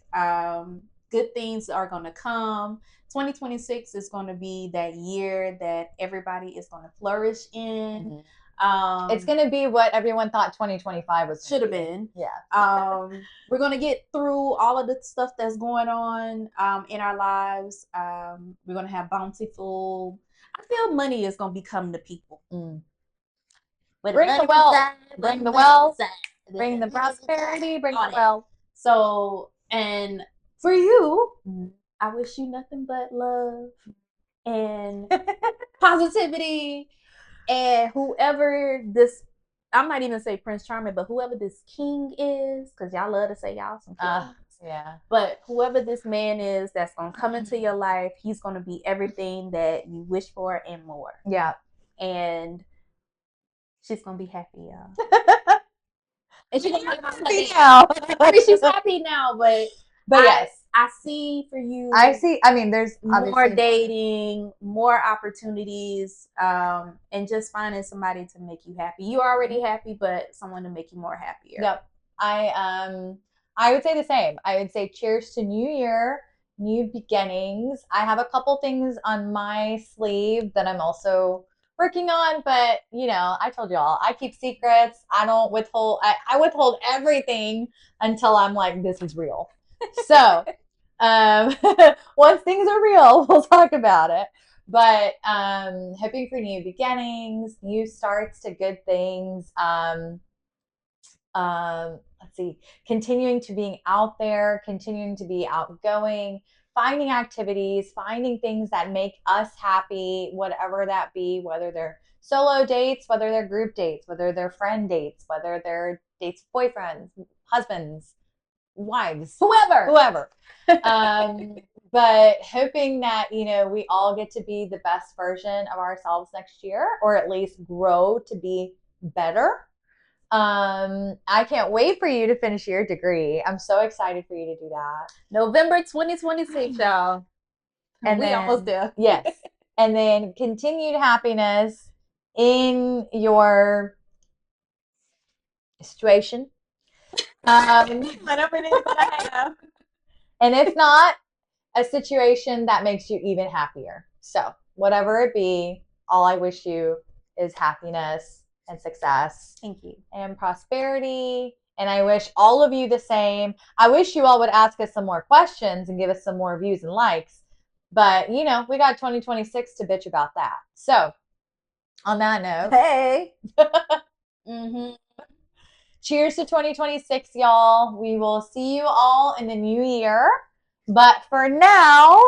Good things are going to come. 2026 is going to be that year that everybody is going to flourish in. It's going to be what everyone thought 2025 was. Should have been. Yeah. We're going to get through all of the stuff that's going on in our lives. We're going to have bountiful. I feel money is going to be coming to people. Bring the wealth. Bring the wealth. Bring the prosperity. Bring the wealth. So, and for you, I wish you nothing but love and positivity. And whoever this, I might even say Prince Charming, but whoever this king is, because y'all love to say y'all some kings. Yeah. But whoever this man is that's going to come into your life, he's going to be everything that you wish for and more. Yeah. And she's going to be happy, y'all. And she's happy now. I mean, she's happy now, but yes. I see for you. I mean, there's more dating, more opportunities, and just finding somebody to make you happy. You're already happy, but someone to make you more happier. Yep. I would say the same. I would say cheers to New Year, new beginnings. I have a couple things on my sleeve that I'm also working on, but I told y'all, I keep secrets. I don't withhold. I withhold everything until I'm like, this is real. So, once things are real, we'll talk about it. But hoping for new beginnings, new starts to good things. Let's see, continuing to being out there, continuing to be outgoing, finding activities, finding things that make us happy, whatever that be, whether they're solo dates, whether they're group dates, whether they're friend dates, whether they're dates, boyfriends, husbands, wives, whoever. But hoping that, we all get to be the best version of ourselves next year, or at least grow to be better. I can't wait for you to finish your degree. I'm so excited for you to do that. November 2026, y'all. And we almost there. Yes. And then continued happiness in your situation. Whatever it is that I have. And if not, a situation that makes you even happier. So, whatever it be, all I wish you is happiness and success. Thank you. And prosperity. And I wish all of you the same. I wish you all would ask us some more questions and give us some more views and likes. But, we got 2026 to bitch about that. So, on that note. Hey. Cheers to 2026, y'all. We will see you all in the new year. But for now,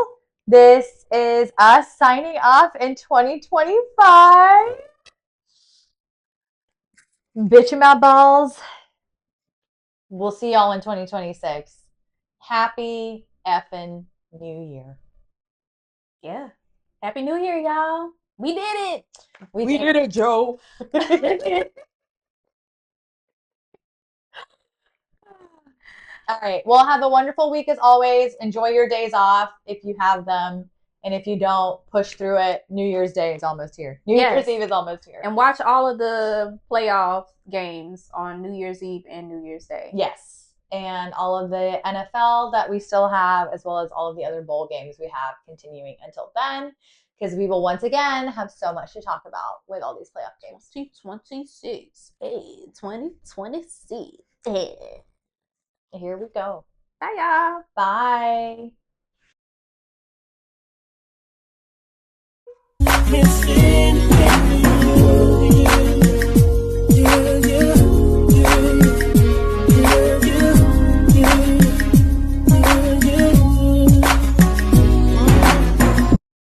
this is us signing off in 2025. Bitch about balls. We'll see y'all in 2026. Happy effing New Year. Yeah. Happy New Year, y'all. We did it. We did it, Joe. All right. Well, have a wonderful week as always. Enjoy your days off if you have them. And if you don't, push through it. New Year's Day is almost here. New Year's Eve is almost here. And watch all of the playoff games on New Year's Eve and New Year's Day. Yes. And all of the NFL that we still have, as well as all of the other bowl games we have continuing until then, because we will once again have so much to talk about with all these playoff games. 2026. Hey, 2026. Hey. Here we go. Bye, y'all. Bye.